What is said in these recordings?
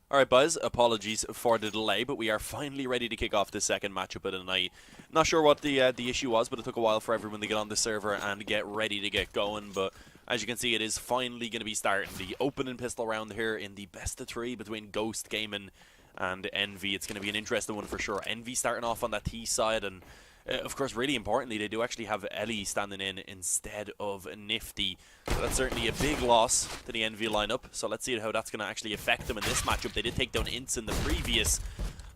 Alright, Buzz, apologies for the delay, but we are finally ready to kick off the second matchup of the night. Not sure what the issue was, but it took a while for everyone to get on the server and get ready to get going. But as you can see, it is finally going to be starting. The opening pistol round here in the best of three between Ghost Gaming and Envy. It's going to be an interesting one for sure. Envy starting off on that T side, and of course, really importantly, they do actually have Ellie standing in instead of Nifty. So that's certainly a big loss to the Envy lineup. So let's see how that's going to actually affect them in this matchup. They did take down Ints in the previous,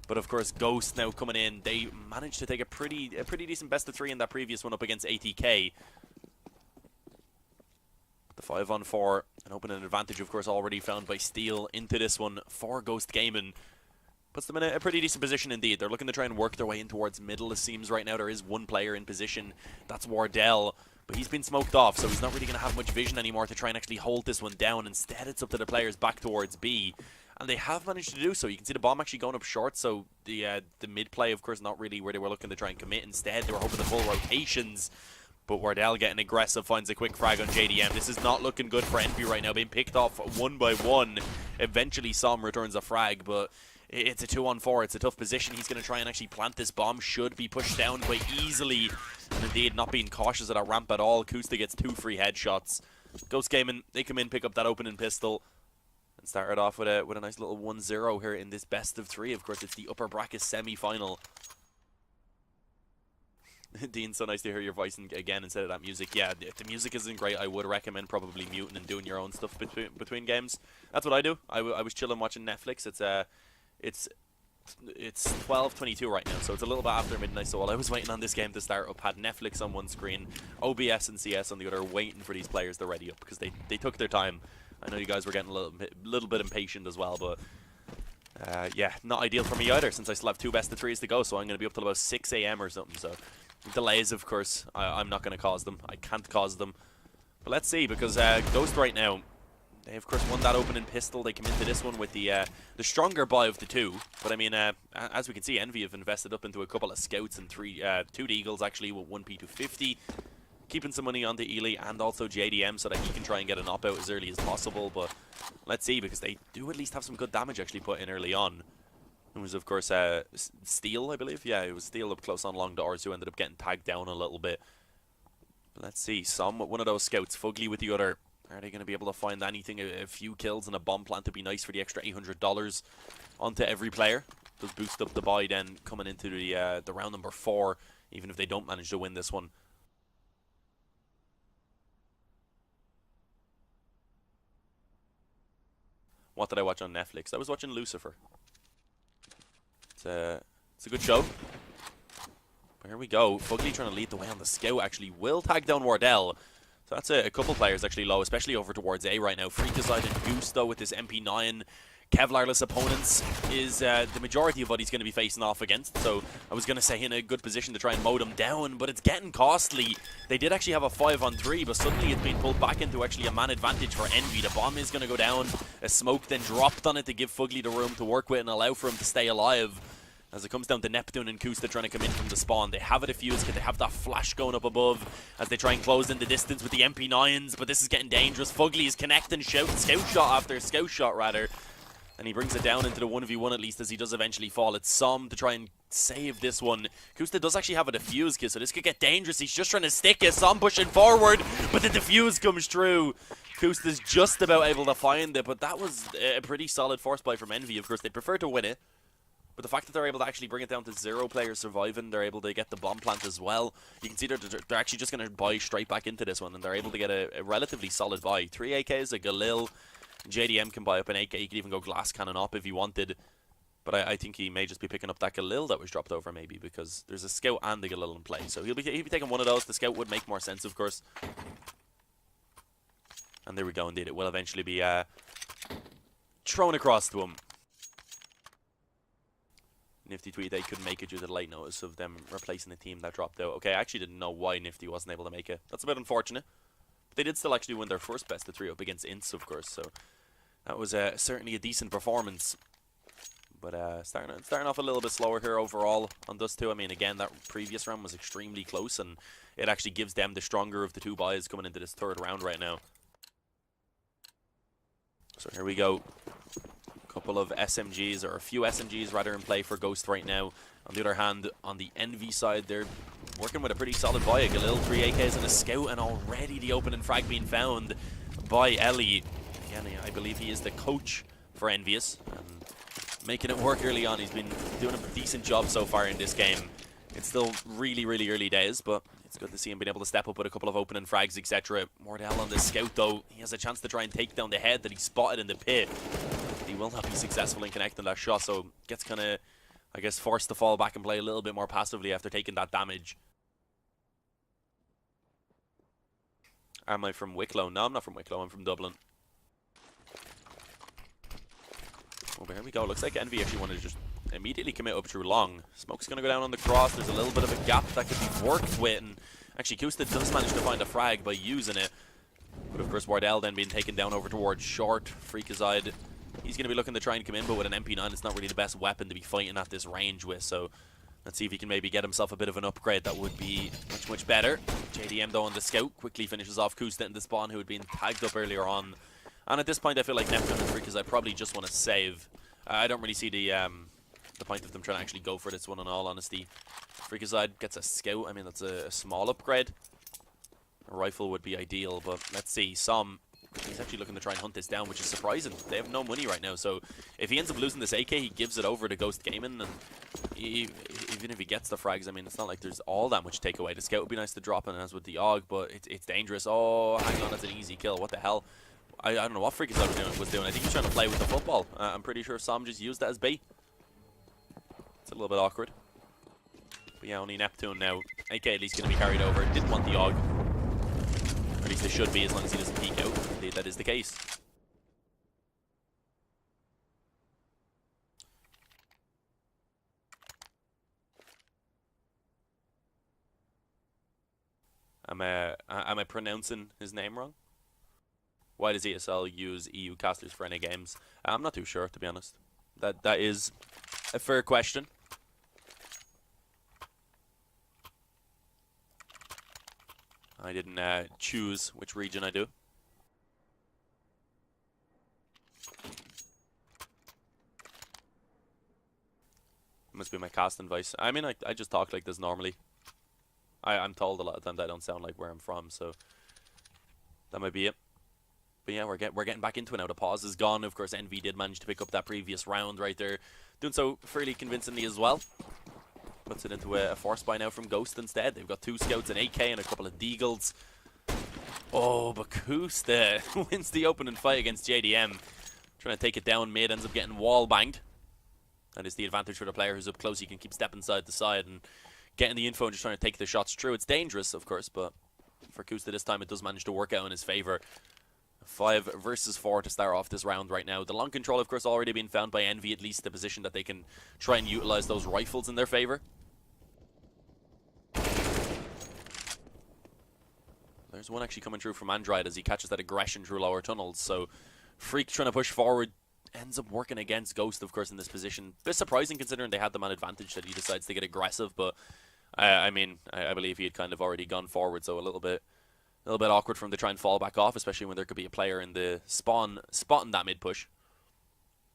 but of course, Ghost now coming in. They managed to take a pretty decent best of three in that previous one up against ATK. The 5-on-4, an opening advantage, of course, already found by Steel into this one for Ghost Gaming. Puts them in a pretty decent position indeed. They're looking to try and work their way in towards middle, it seems right now. There is one player in position. That's Wardell. But he's been smoked off, so he's not really going to have much vision anymore to try and actually hold this one down. Instead, it's up to the players back towards B. And they have managed to do so. You can see the bomb actually going up short, so the mid play, of course, not really where they were looking to try and commit. Instead, they were hoping the full rotations. But Wardell getting aggressive, finds a quick frag on JDM. This is not looking good for Envy right now, being picked off one by one. Eventually, Som returns a frag, but it's a 2-on-4. It's a tough position. He's going to try and actually plant this bomb. Should be pushed down quite easily. And indeed, not being cautious at that ramp at all. Kusta gets 2 free headshots. Ghost Gaming, they come in, pick up that opening pistol. And started off with a nice little 1-0 here in this best of 3. Of course, it's the upper bracket semi-final. Dean, so nice to hear your voice again instead of that music. Yeah, if the music isn't great, I would recommend probably muting and doing your own stuff between games. That's what I do. I was chilling watching Netflix. It's 12:22 right now, so it's a little bit after midnight. So while I was waiting on this game to start up, had Netflix on one screen, OBS and CS on the other, waiting for these players to ready up because they took their time. I know you guys were getting a little bit impatient as well, but yeah, not ideal for me either since I still have 2 best of 3s to go. So I'm going to be up till about 6 a.m. or something. So delays, of course, I'm not going to cause them. I can't cause them. But let's see, because Ghost right now, they of course won that opening pistol. They come into this one with the stronger buy of the 2. But I mean, as we can see, Envy have invested up into a couple of scouts and 2 Deagles actually with 1 P250. Keeping some money on the Ely and also JDM so that he can try and get an op out as early as possible. But let's see, because they do at least have some good damage actually put in early on. It was, of course, Steel, I believe. Yeah, it was Steel up close on long doors who ended up getting tagged down a little bit. But let's see, Som with one of those scouts, Fugly with the other. Are they going to be able to find anything? A few kills and a bomb plant would be nice for the extra $800 onto every player. Does boost up the buy then coming into the round number 4, even if they don't manage to win this one. What did I watch on Netflix? I was watching Lucifer. It's a good show. But here we go. Fugly trying to lead the way on the scout actually will tag down Wardell. So that's a couple players actually low, especially over towards A right now. Freakazoid and Goose though with this MP9. Kevlarless opponents is the majority of what he's going to be facing off against. So I was going to say in a good position to try and mow them down, but it's getting costly. They did actually have a 5-on-3, but suddenly it's been pulled back into actually a man advantage for Envy. The bomb is going to go down. A smoke then dropped on it to give Fugly the room to work with and allow for him to stay alive. As it comes down to Neptune and Kusta trying to come in from the spawn. They have a defuse kit, they have that flash going up above as they try and close in the distance with the MP9s, but this is getting dangerous. Fugly is connecting scout shot after scout shot rather. And he brings it down into the 1v1 at least as he does eventually fall. It's Som to try and save this one. Kusta does actually have a defuse kit, so this could get dangerous. He's just trying to stick it. Som pushing forward, but the defuse comes through. Kusta's just about able to find it, but that was a pretty solid force buy from Envy. Of course, they'd prefer to win it. But the fact that they're able to actually bring it down to 0 players surviving, they're able to get the bomb plant as well. You can see they're actually just going to buy straight back into this one, and they're able to get a relatively solid buy. 3 AKs, a Galil. JDM can buy up an AK. He could even go glass cannon up if he wanted. But I think he may just be picking up that Galil that was dropped over maybe, because there's a scout and a Galil in play. So he'll be taking one of those. The scout would make more sense, of course. And there we go, indeed. It will eventually be thrown across to him. Nifty tweet they couldn't make it due to the late notice of them replacing the team that dropped out. Okay, I actually didn't know why Nifty wasn't able to make it. That's a bit unfortunate. But they did still actually win their first best of 3 up against Ints, of course. So that was certainly a decent performance. But starting off a little bit slower here overall on Dust 2. I mean, again, that previous round was extremely close, and it actually gives them the stronger of the 2 buys coming into this 3rd round right now. So here we go. Couple of SMGs, or a few SMGs rather, in play for Ghost right now. On the other hand, on the Envy side, they're working with a pretty solid buy. A little 3 AKs and a scout, and already the opening frag being found by Ellie. Again, I believe he is the coach for Envious, and making it work early on. He's been doing a decent job so far in this game. It's still really, really early days, but it's good to see him being able to step up with a couple of opening frags, etc. Mordell on the scout, though. He has a chance to try and take down the head that he spotted in the pit. He will not be successful in connecting that shot, so gets kind of, I guess, forced to fall back and play a little bit more passively after taking that damage. Am I from Wicklow? No, I'm not from Wicklow. I'm from Dublin. Oh, there we go. Looks like Envy actually wanted to just immediately commit up through long. Smoke's going to go down on the cross. There's a little bit of a gap that could be worked with, and actually Kusta does manage to find a frag by using it. But of course, Wardell then being taken down over towards short. Freakazide, he's going to be looking to try and come in, but with an MP9, it's not really the best weapon to be fighting at this range with. So let's see if he can maybe get himself a bit of an upgrade. That would be much, much better. JDM, though, on the scout quickly finishes off Kusta in the spawn, who had been tagged up earlier on. And at this point, I feel like Neptune and Freakazide probably just want to save. I don't really see the point of them trying to actually go for this one, in all honesty. Freakazide gets a scout. I mean, that's a small upgrade. A rifle would be ideal, but let's see. He's actually looking to try and hunt this down, which is surprising. They have no money right now, so if he ends up losing this AK, he gives it over to Ghost Gaming, and even if he gets the frags, I mean, it's not like there's all that much takeaway. The scout would be nice to drop in, as with the AUG, but it's dangerous. Oh, hang on, that's an easy kill. What the hell? I don't know what Freakazide was doing. I think he's trying to play with the football. I'm pretty sure Sam just used that as bait. It's a little bit awkward. But yeah, only Neptune now. AK at least going to be carried over. Didn't want the AUG. Or at least they should be, as long as he doesn't peek out. Indeed, that is the case. Am I pronouncing his name wrong? Why does ESL use EU casters for NA games? I'm not too sure, to be honest. That is a fair question. I didn't choose which region I do. Must be my casting voice. I mean, I just talk like this normally. I'm told a lot of times I don't sound like where I'm from, so that might be it. But yeah, we're getting back into it now. The pause is gone. Of course, Envy did manage to pick up that previous round right there. Doing so fairly convincingly as well. Puts it into a force buy now from Ghost instead. They've got 2 scouts, an AK, and a couple of Deagles. Oh, but Kusta wins the opening fight against JDM. Trying to take it down mid, ends up getting wall banged. That is the advantage for the player who's up close. He can keep stepping side to side and getting the info and just trying to take the shots through. It's dangerous, of course, but for Kusta this time it does manage to work out in his favor. 5 versus 4 to start off this round right now. The long control, of course, already been found by Envy, at least the position that they can try and utilize those rifles in their favor. There's one actually coming through from Android as he catches that aggression through lower tunnels. So Freak trying to push forward, ends up working against Ghost, of course, in this position. Bit surprising considering they had the man advantage that he decides to get aggressive, but I mean, I believe he had kind of already gone forward, so a little bit awkward for him to try and fall back off, especially when there could be a player in the spawn spotting that mid push.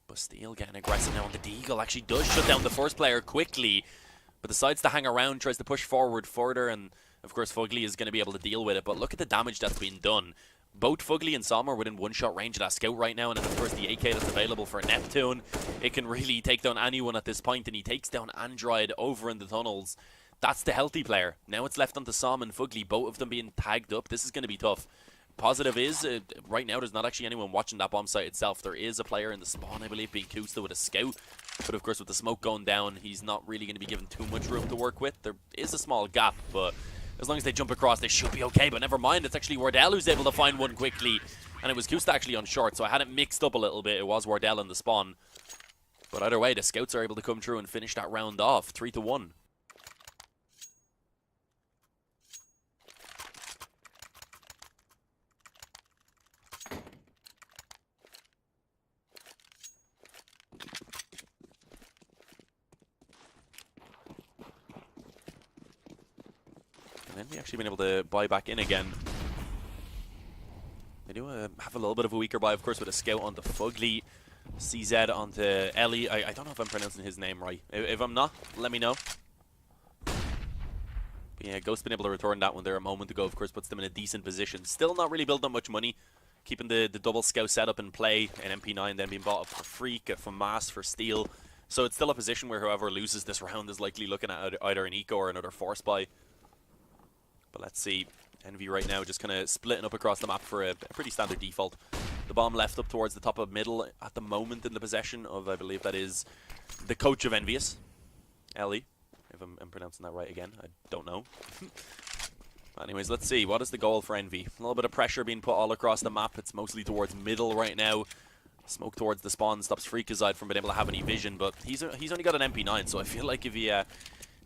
But Steele getting aggressive now, and the Deagle actually does shut down the first player quickly, but decides to hang around, tries to push forward further, and of course Fugly is going to be able to deal with it. But look at the damage that's been done. Both Fugly and Som are within one-shot range of that scout right now, and then of course the AK that's available for Neptune. It can really take down anyone at this point, and he takes down Android over in the tunnels. That's the healthy player. Now it's left onto Som and Fugly, both of them being tagged up. This is going to be tough. Positive is, right now there's not actually anyone watching that bomb site itself. There is a player in the spawn, I believe, being Kusta with a scout. But of course with the smoke going down, he's not really going to be given too much room to work with. There is a small gap, but as long as they jump across, they should be okay. But never mind, it's actually Wardell who's able to find one quickly. And it was Kusta actually on short, so I had it mixed up a little bit. It was Wardell in the spawn. But either way, the scouts are able to come through and finish that round off, 3-1. They've actually been able to buy back in again. They do have a little bit of a weaker buy, of course, with a scout on the Fugly. CZ onto Ellie. I don't know if I'm pronouncing his name right. If I'm not, let me know. But yeah, Ghost been able to return that one there a moment ago. Of course, puts them in a decent position. Still not really building up much money. Keeping the double scout setup in play. An MP9 then being bought up for Freak, from Mass for Steel. So it's still a position where whoever loses this round is likely looking at either an eco or another force buy. But let's see. Envy right now just kind of splitting up across the map for a pretty standard default. The bomb left up towards the top of middle at the moment in the possession of, I believe that is the coach of Envious, Ellie. If I'm pronouncing that right again, I don't know. Anyways, let's see. What is the goal for Envy? A little bit of pressure being put all across the map. It's mostly towards middle right now. Smoke towards the spawn stops Freakazide from being able to have any vision, but he's only got an MP9, so I feel like if he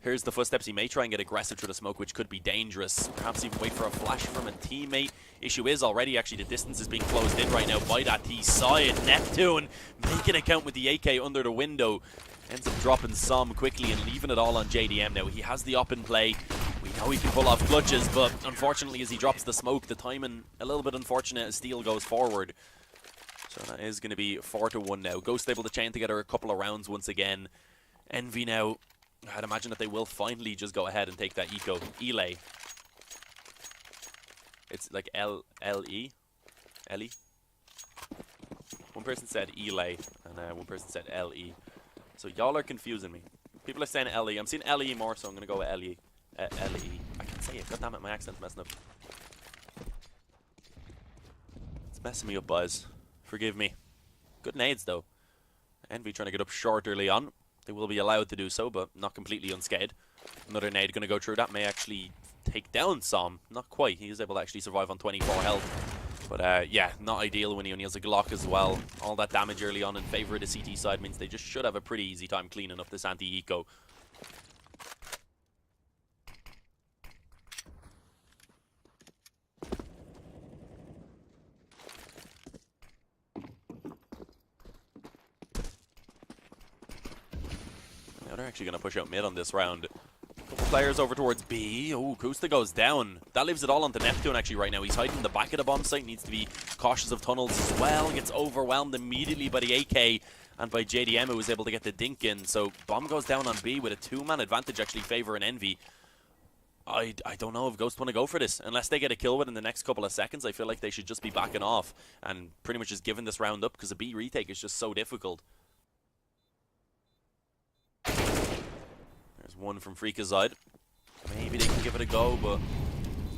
hears the footsteps, he may try and get aggressive through the smoke, which could be dangerous. Perhaps even wait for a flash from a teammate. Issue is already actually the distance is being closed in right now by that T side. Neptune making it count with the AK under the window. Ends up dropping some quickly and leaving it all on JDM now. He has the up in play. We know he can pull off clutches, but unfortunately as he drops the smoke, the timing a little bit unfortunate as Steel goes forward. So that is going to be 4-1 now. Ghost able to chain together a couple of rounds once again. Envy now, I'd imagine that they will finally just go ahead and take that eco. Elay. It's like L-E? Ellie? One person said Elay, and one person said L-E. So y'all are confusing me. People are saying L-E. I'm seeing L-E more, so I'm going to go with L-E. L-E. I can't say it. God damn it, my accent's messing up. It's messing me up, boys. Forgive me. Good nades, though. Envy trying to get up short early on. They will be allowed to do so, but not completely unscathed. Another nade going to go through. That may actually take down Som. Not quite. He is able to actually survive on 24 health. But yeah, not ideal when he only has a Glock as well. All that damage early on in favor of the CT side means they just should have a pretty easy time cleaning up this anti-eco. Now they're actually going to push out mid on this round. Couple players over towards B. Oh, Kusta goes down. That leaves it all onto Neptune actually right now. He's hiding in the back of the bomb site. Needs to be cautious of tunnels as well. Gets overwhelmed immediately by the AK and by JDM, who was able to get the dink in. So bomb goes down on B with a two-man advantage actually favoring Envy. I don't know if Ghost want to go for this. Unless they get a kill within the next couple of seconds, I feel like they should just be backing off and pretty much just giving this round up because the B retake is just so difficult. There's one from Freakazide. Maybe they can give it a go, but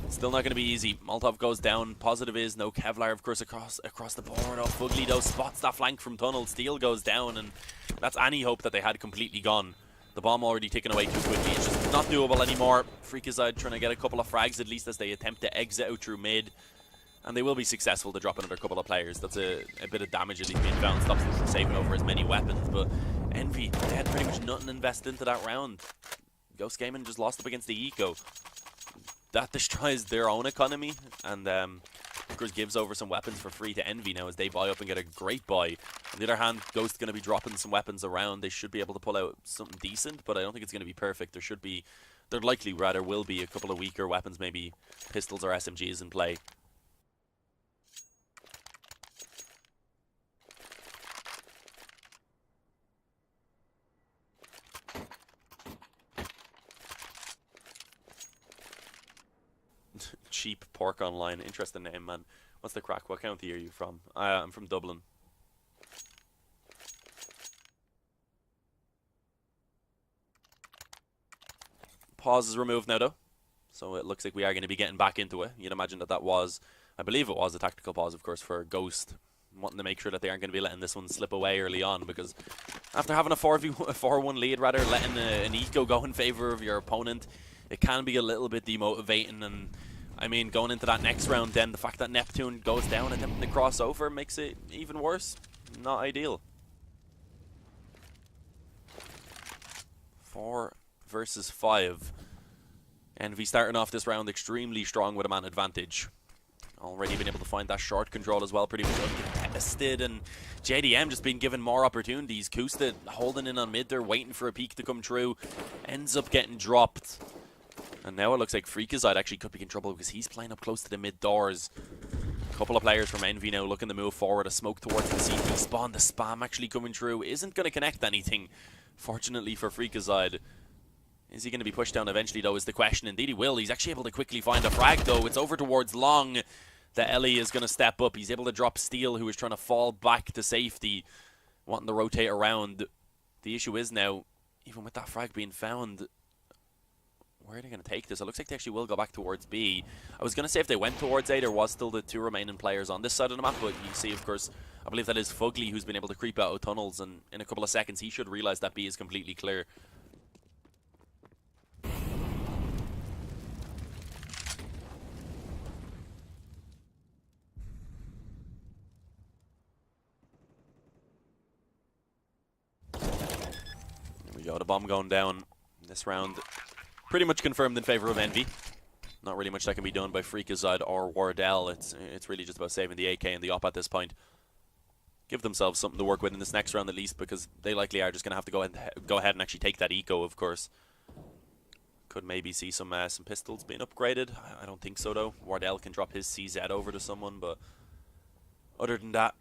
still not going to be easy. Molotov goes down. Positive is no Kevlar, of course, across the board. Oh, Fugly, though, spots that flank from tunnel. Steel goes down, and that's any hope that they had completely gone. The bomb already taken away too quickly. It's just not doable anymore. Freakazide trying to get a couple of frags, at least as they attempt to exit out through mid. And they will be successful to drop another couple of players. That's a bit of damage at least being found. Stops them from saving over as many weapons, but Envy, they had pretty much nothing invested into that round. Ghost Gaming just lost up against the eco. That destroys their own economy, and of course gives over some weapons for free to Envy now as they buy up and get a great buy. On the other hand, Ghost going to be dropping some weapons around. They should be able to pull out something decent, but I don't think it's going to be perfect. There likely rather will be a couple of weaker weapons, maybe pistols or SMGs in play. Cheap Pork Online. Interesting name, man. What's the crack? What county are you from? I'm from Dublin. Pause is removed now, though. So it looks like we are going to be getting back into it. You'd imagine that was, I believe it was a tactical pause, of course, for Ghost. Wanting to make sure that they aren't going to be letting this one slip away early on, because after having a 4-1 lead, rather, letting an eco go in favor of your opponent, it can be a little bit demotivating. And I mean, going into that next round, then the fact that Neptune goes down attempting to cross over makes it even worse. Not ideal. 4 versus 5. Envy starting off this round extremely strong with a man advantage. Already been able to find that short control as well, pretty much uncontested, and JDM just been given more opportunities. Kusta holding in on mid there, waiting for a peek to come through, ends up getting dropped. And now it looks like Freakazide actually could be in trouble because he's playing up close to the mid doors. Couple of players from Envy now looking to move forward. A smoke towards the CT spawn. The spam actually coming through. Isn't going to connect anything, fortunately for Freakazoid. Is he going to be pushed down eventually, though, is the question. Indeed he will. He's actually able to quickly find a frag, though. It's over towards Long. The Ellie is going to step up. He's able to drop Steel, who is trying to fall back to safety, wanting to rotate around. The issue is now, even with that frag being found, where are they going to take this? It looks like they actually will go back towards B. I was going to say if they went towards A, there was still the 2 remaining players on this side of the map, but you see, of course, I believe that is Fugly who's been able to creep out of tunnels, and in a couple of seconds he should realize that B is completely clear. There we go, the bomb going down this round. Pretty much confirmed in favor of Envy. Not really much that can be done by Freakazoid or Wardell. It's really just about saving the AK and the op at this point. Give themselves something to work with in this next round at least, because they likely are just going to have to go ahead and actually take that eco, of course. Could maybe see some pistols being upgraded. I don't think so, though. Wardell can drop his CZ over to someone, but other than that,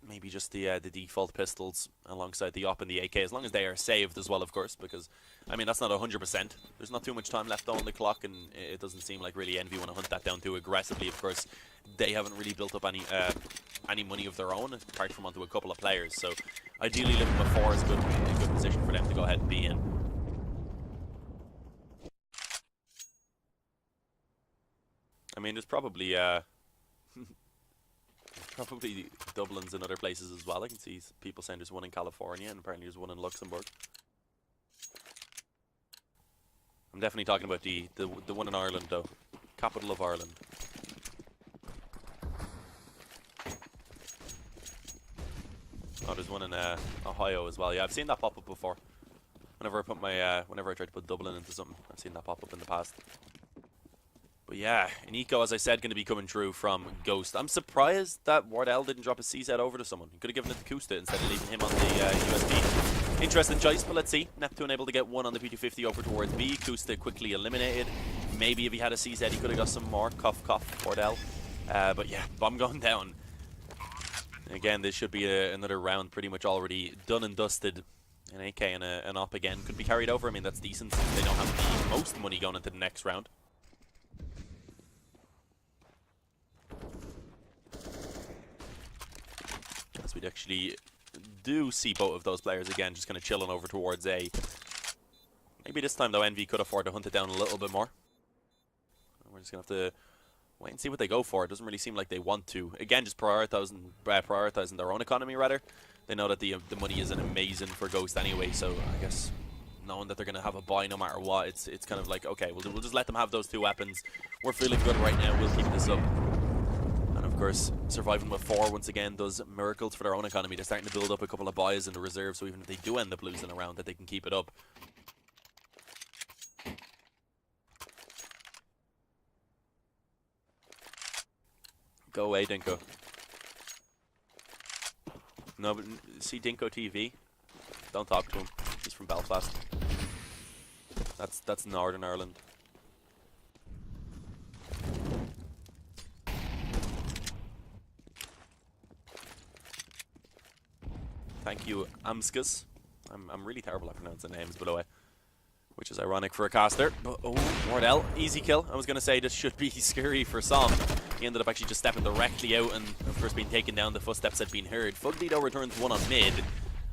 maybe just the default pistols alongside the op and the AK, as long as they are saved as well, of course, because, I mean, that's not 100%. There's not too much time left on the clock, and it doesn't seem like really Envy want to hunt that down too aggressively. Of course, they haven't really built up any money of their own, apart from onto a couple of players, so ideally living with 4 is a good position for them to go ahead and be in. I mean, there's probably Dublin's and other places as well. I can see people saying there's one in California, and apparently there's one in Luxembourg. I'm definitely talking about the one in Ireland, though. Capital of Ireland. Oh, there's one in Ohio as well. Yeah, I've seen that pop up before. Whenever I put whenever I try to put Dublin into something, I've seen that pop up in the past. But yeah, an eco, as I said, going to be coming through from Ghost. I'm surprised that Wardell didn't drop his CZ over to someone. He could have given it to Kusta instead of leaving him on the USB. Interesting choice, but let's see. Neptune able to get one on the P250 over towards B. Kusta quickly eliminated. Maybe if he had a CZ, he could have got some more. Cough, cough, Wardell. But yeah, bomb going down. Again, this should be another round pretty much already done and dusted. An AK and an op again could be carried over. I mean, that's decent since they don't have the most money going into the next round. As we'd actually do see both of those players again, just kind of chilling over towards A. Maybe this time, though, Envy could afford to hunt it down a little bit more. We're just going to have to wait and see what they go for. It doesn't really seem like they want to. Again, just prioritizing their own economy, rather. They know that the money isn't amazing for Ghost anyway, so I guess knowing that they're going to have a buy no matter what, it's kind of like, okay, we'll just let them have those 2 weapons. We're feeling good right now. We'll keep this up. And of course, surviving with 4 once again does miracles for their own economy. They're starting to build up a couple of buys in the reserve, so even if they do end up losing a round, that they can keep it up. Go away, Dinko. No, but see Dinko TV? Don't talk to him. He's from Belfast. That's Northern Ireland. Thank you, Amskus. I'm really terrible at pronouncing names, by the way. Which is ironic for a caster. But, oh, Wardell, easy kill. I was going to say this should be scary for some. He ended up actually just stepping directly out and, of course, being taken down. The footsteps had been heard. Fugly, though, returns 1 on mid.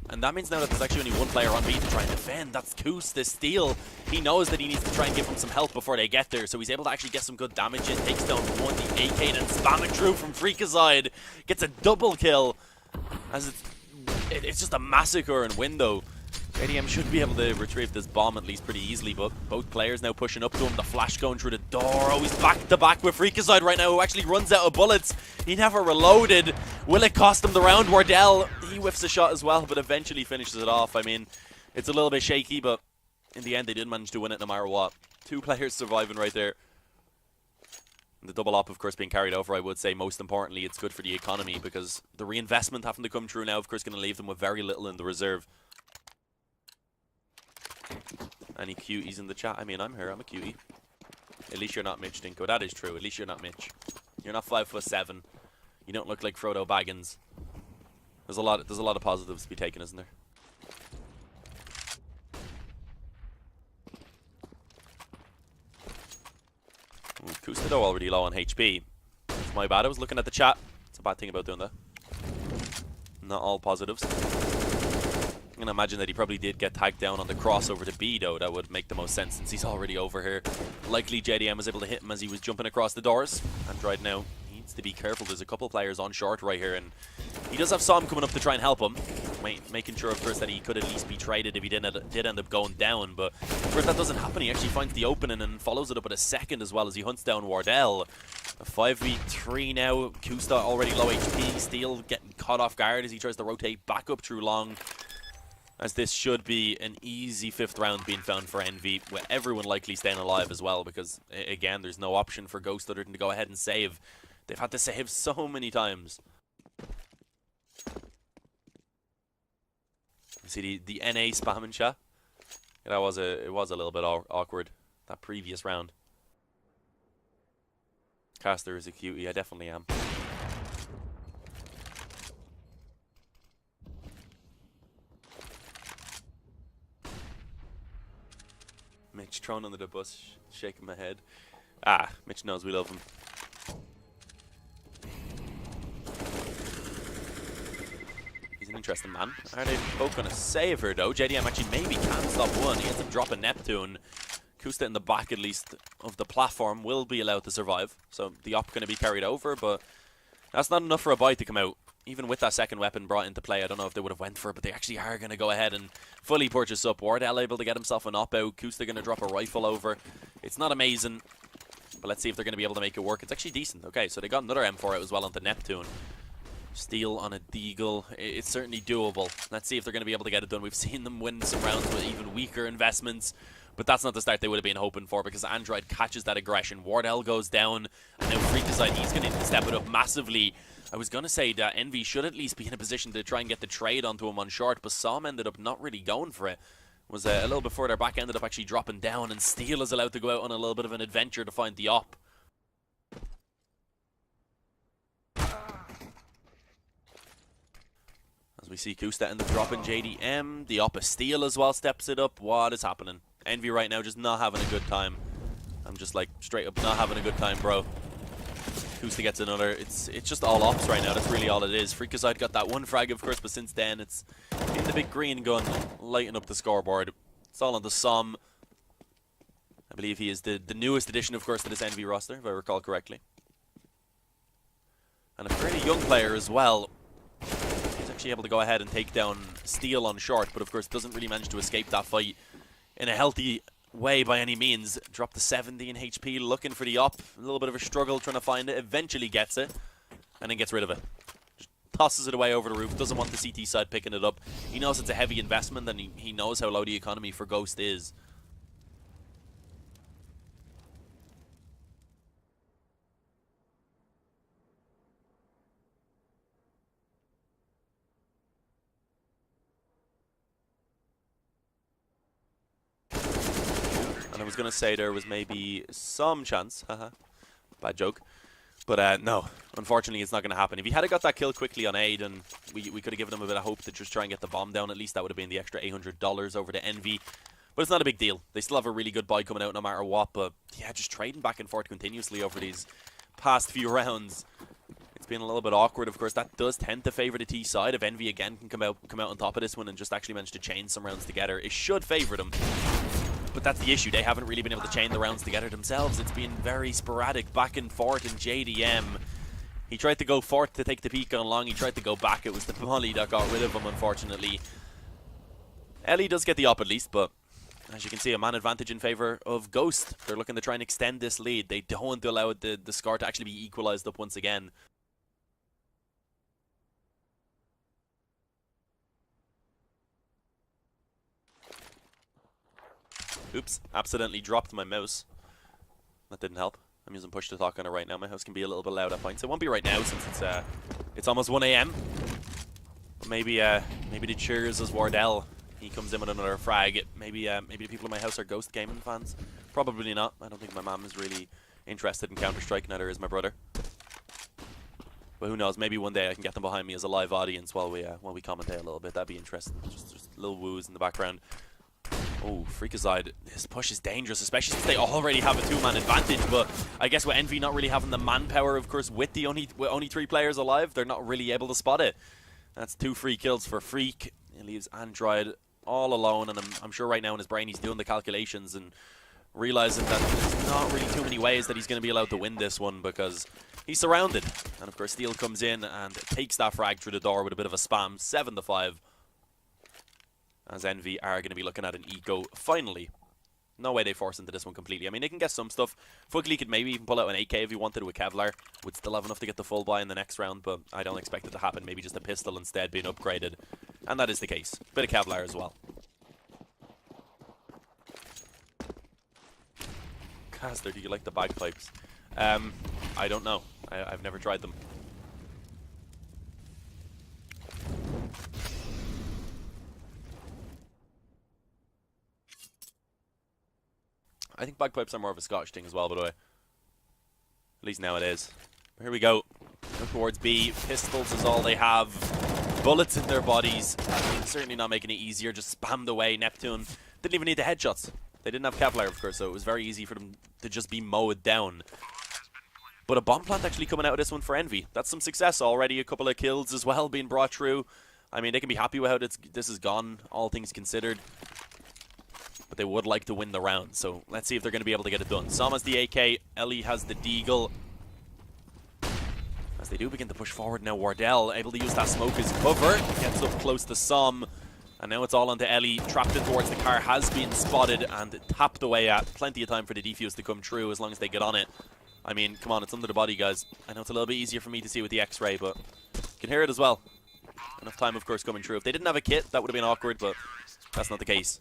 And that means now that there's actually only 1 player on B to try and defend. That's Koos, the Steel. He knows that he needs to try and give him some help before they get there. So he's able to actually get some good damage in. Takes down 1, the AK, and spam it through from Freakazoid. Gets a double kill. As it's just a massacre in window. JDM should be able to retrieve this bomb at least pretty easily, but both players now pushing up to him. The flash going through the door. Oh, he's back to back with Freakazoid right now, who actually runs out of bullets. He never reloaded. Will it cost him the round? Wardell, he whiffs a shot as well, but eventually finishes it off. I mean, it's a little bit shaky, but in the end, they did manage to win it no matter what. 2 players surviving right there. And the double op, of course, being carried over, I would say. Most importantly, it's good for the economy because the reinvestment having to come through now, of course, going to leave them with very little in the reserve. Any cuties in the chat? I mean, I'm here. I'm a cutie. At least you're not Mitch, Dinko. That is true. At least you're not Mitch. You're not 5'7". You don't look like Frodo Baggins. There's a lot of positives to be taken, isn't there? Kusta though already low on HP. It's my bad. I was looking at the chat. It's a bad thing about doing that. Not all positives. I'm gonna imagine that he probably did get tagged down on the crossover to B though. That would make the most sense since he's already over here. Likely JDM was able to hit him as he was jumping across the doors. Android now needs to be careful. There's a couple players on short right here, and he does have Som coming up to try and help him. Making sure, of course, that he could at least be traded if he did end up going down. But of course, that doesn't happen. He actually finds the opening and follows it up with a second as well as he hunts down Wardell. A 5v3 now. Kusta already low HP. Steel getting caught off guard as he tries to rotate back up through long. As this should be an easy 5th round being found for Envy, with everyone likely staying alive as well, because, again, there's no option for Ghost other than to go ahead and save. They've had to save so many times. See the NA spam in chat? Yeah, it was a little bit awkward, that previous round. Caster is a cutie, I definitely am. Mitch thrown under the bus, shaking my head. Ah, Mitch knows we love him. He's an interesting man. Are they both going to save her though? JDM actually maybe can stop one. He ends up dropping Neptune. Kusta in the back, at least, of the platform will be allowed to survive. So the op going to be carried over, but that's not enough for a buy to come out. Even with that second weapon brought into play, I don't know if they would have went for it, but they actually are going to go ahead and fully purchase up. Wardell able to get himself an op out. Kusta going to drop a rifle over. It's not amazing, but let's see if they're going to be able to make it work. It's actually decent. Okay, so they got another M4 out as well onto Neptune. Steel on a Deagle. It's certainly doable. Let's see if they're going to be able to get it done. We've seen them win some rounds with even weaker investments, but that's not the start they would have been hoping for, because Android catches that aggression. Wardell goes down, and now Freak decide he's going to step it up massively. I was going to say that Envy should at least be in a position to try and get the trade onto him on short, but Som ended up not really going for it. Was a little bit further back, ended up actually dropping down, and Steel is allowed to go out on a little bit of an adventure to find the op. As we see Kusta end up dropping JDM, the op of Steel as well steps it up. What is happening? Envy right now just not having a good time. I'm just like straight up not having a good time, bro. Kusta gets another. It's just all ops right now. That's really all it is. Freakaside got that one frag, of course, but since then it's in the big green gun, lighting up the scoreboard. It's all on the Som. I believe he is the newest addition, of course, to this Envy roster, if I recall correctly. And a fairly young player as well. He's actually able to go ahead and take down Steel on short, but of course doesn't really manage to escape that fight in a healthy way by any means. Dropped to 70 in HP, looking for the op. A little bit of a struggle trying to find it. Eventually gets it, and then gets rid of it. Just tosses it away over the roof. Doesn't want the CT side picking it up. He knows it's a heavy investment, and he knows how low the economy for Ghost is. I was going to say there was maybe some chance, haha, bad joke, but no, unfortunately it's not going to happen. If he had got that kill quickly on A, then we could have given him a bit of hope to just try and get the bomb down. At least that would have been the extra $800 over to Envy, but it's not a big deal. They still have a really good buy coming out no matter what, but yeah, just trading back and forth continuously over these past few rounds. It's been a little bit awkward. Of course, that does tend to favor the T side. If Envy again can come out on top of this one and just actually manage to chain some rounds together, it should favor them. But that's the issue. They haven't really been able to chain the rounds together themselves. It's been very sporadic back and forth in JDM. He tried to go forth to take the peak on long. He tried to go back. It was the molly that got rid of him, unfortunately. Ellie does get the op at least, but as you can see, a man advantage in favor of Ghost. They're looking to try and extend this lead. They don't want to allow the score to actually be equalized up once again. Oops, accidentally dropped my mouse. That didn't help. I'm using push to talk on it right now. My house can be a little bit loud at points. It won't be right now since it's almost 1 AM. But maybe the cheers as Wardell. He comes in with another frag. Maybe the people in my house are Ghost Gaming fans. Probably not. I don't think my mom is really interested in Counter-Strike. Neither is my brother. But who knows? Maybe one day I can get them behind me as a live audience while we commentate a little bit. That'd be interesting. Just little woos in the background. Oh, Freakazoid. This push is dangerous, especially since they already have a 2-man advantage. But I guess with Envy not really having the manpower, of course, with only 3 players alive, they're not really able to spot it. That's 2 free kills for Freak. It leaves Android all alone, and I'm sure right now in his brain he's doing the calculations and realizing that there's not really too many ways that he's going to be allowed to win this one because he's surrounded. And of course Steel comes in and takes that frag through the door with a bit of a spam, 7-5. As Envy are going to be looking at an eco finally. No way they force into this one completely. I mean, they can get some stuff. Fugly could maybe even pull out an AK if he wanted with Kevlar. Would still have enough to get the full buy in the next round, but I don't expect it to happen. Maybe just a pistol instead being upgraded. And that is the case. Bit of Kevlar as well. Caster, do you like the bagpipes? I don't know. I've never tried them. I think bagpipes are more of a Scottish thing as well, by the way. At least now it is. But here we go. Go towards B. Pistols is all they have. Bullets in their bodies. I mean, certainly not making it easier. Just spammed away. Neptune didn't even need the headshots. They didn't have Kevlar, of course, so it was very easy for them to just be mowed down. But a bomb plant actually coming out of this one for Envy. That's some success already. A couple of kills as well being brought through. I mean, they can be happy with how this is gone, all things considered. But they would like to win the round, so let's see if they're going to be able to get it done. Sam has the AK, Ellie has the Deagle. As they do begin to push forward now, Wardell able to use that smoke as cover. Gets up close to Sam. And now it's all onto Ellie. Trapped in towards the car, has been spotted and tapped away at. Plenty of time for the defuse to come true as long as they get on it. I mean, come on, it's under the body, guys. I know it's a little bit easier for me to see with the X-ray, but you can hear it as well. Enough time, of course, coming through. If they didn't have a kit, that would have been awkward, but that's not the case.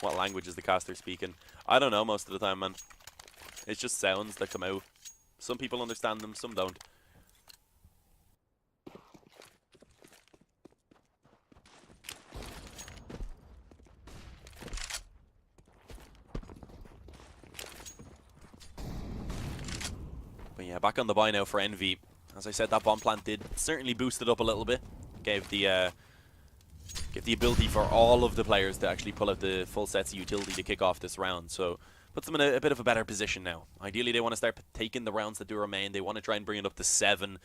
What language is the caster speaking? I don't know most of the time, man. It's just sounds that come out. Some people understand them, some don't. But yeah, back on the buy now for Envy. As I said, that bomb plant did certainly boost it up a little bit. Gave the ability for all of the players to actually pull out the full sets of utility to kick off this round. So puts them in a bit of a better position now. Ideally, they want to start taking the rounds that do remain. They want to try and bring it up to 7.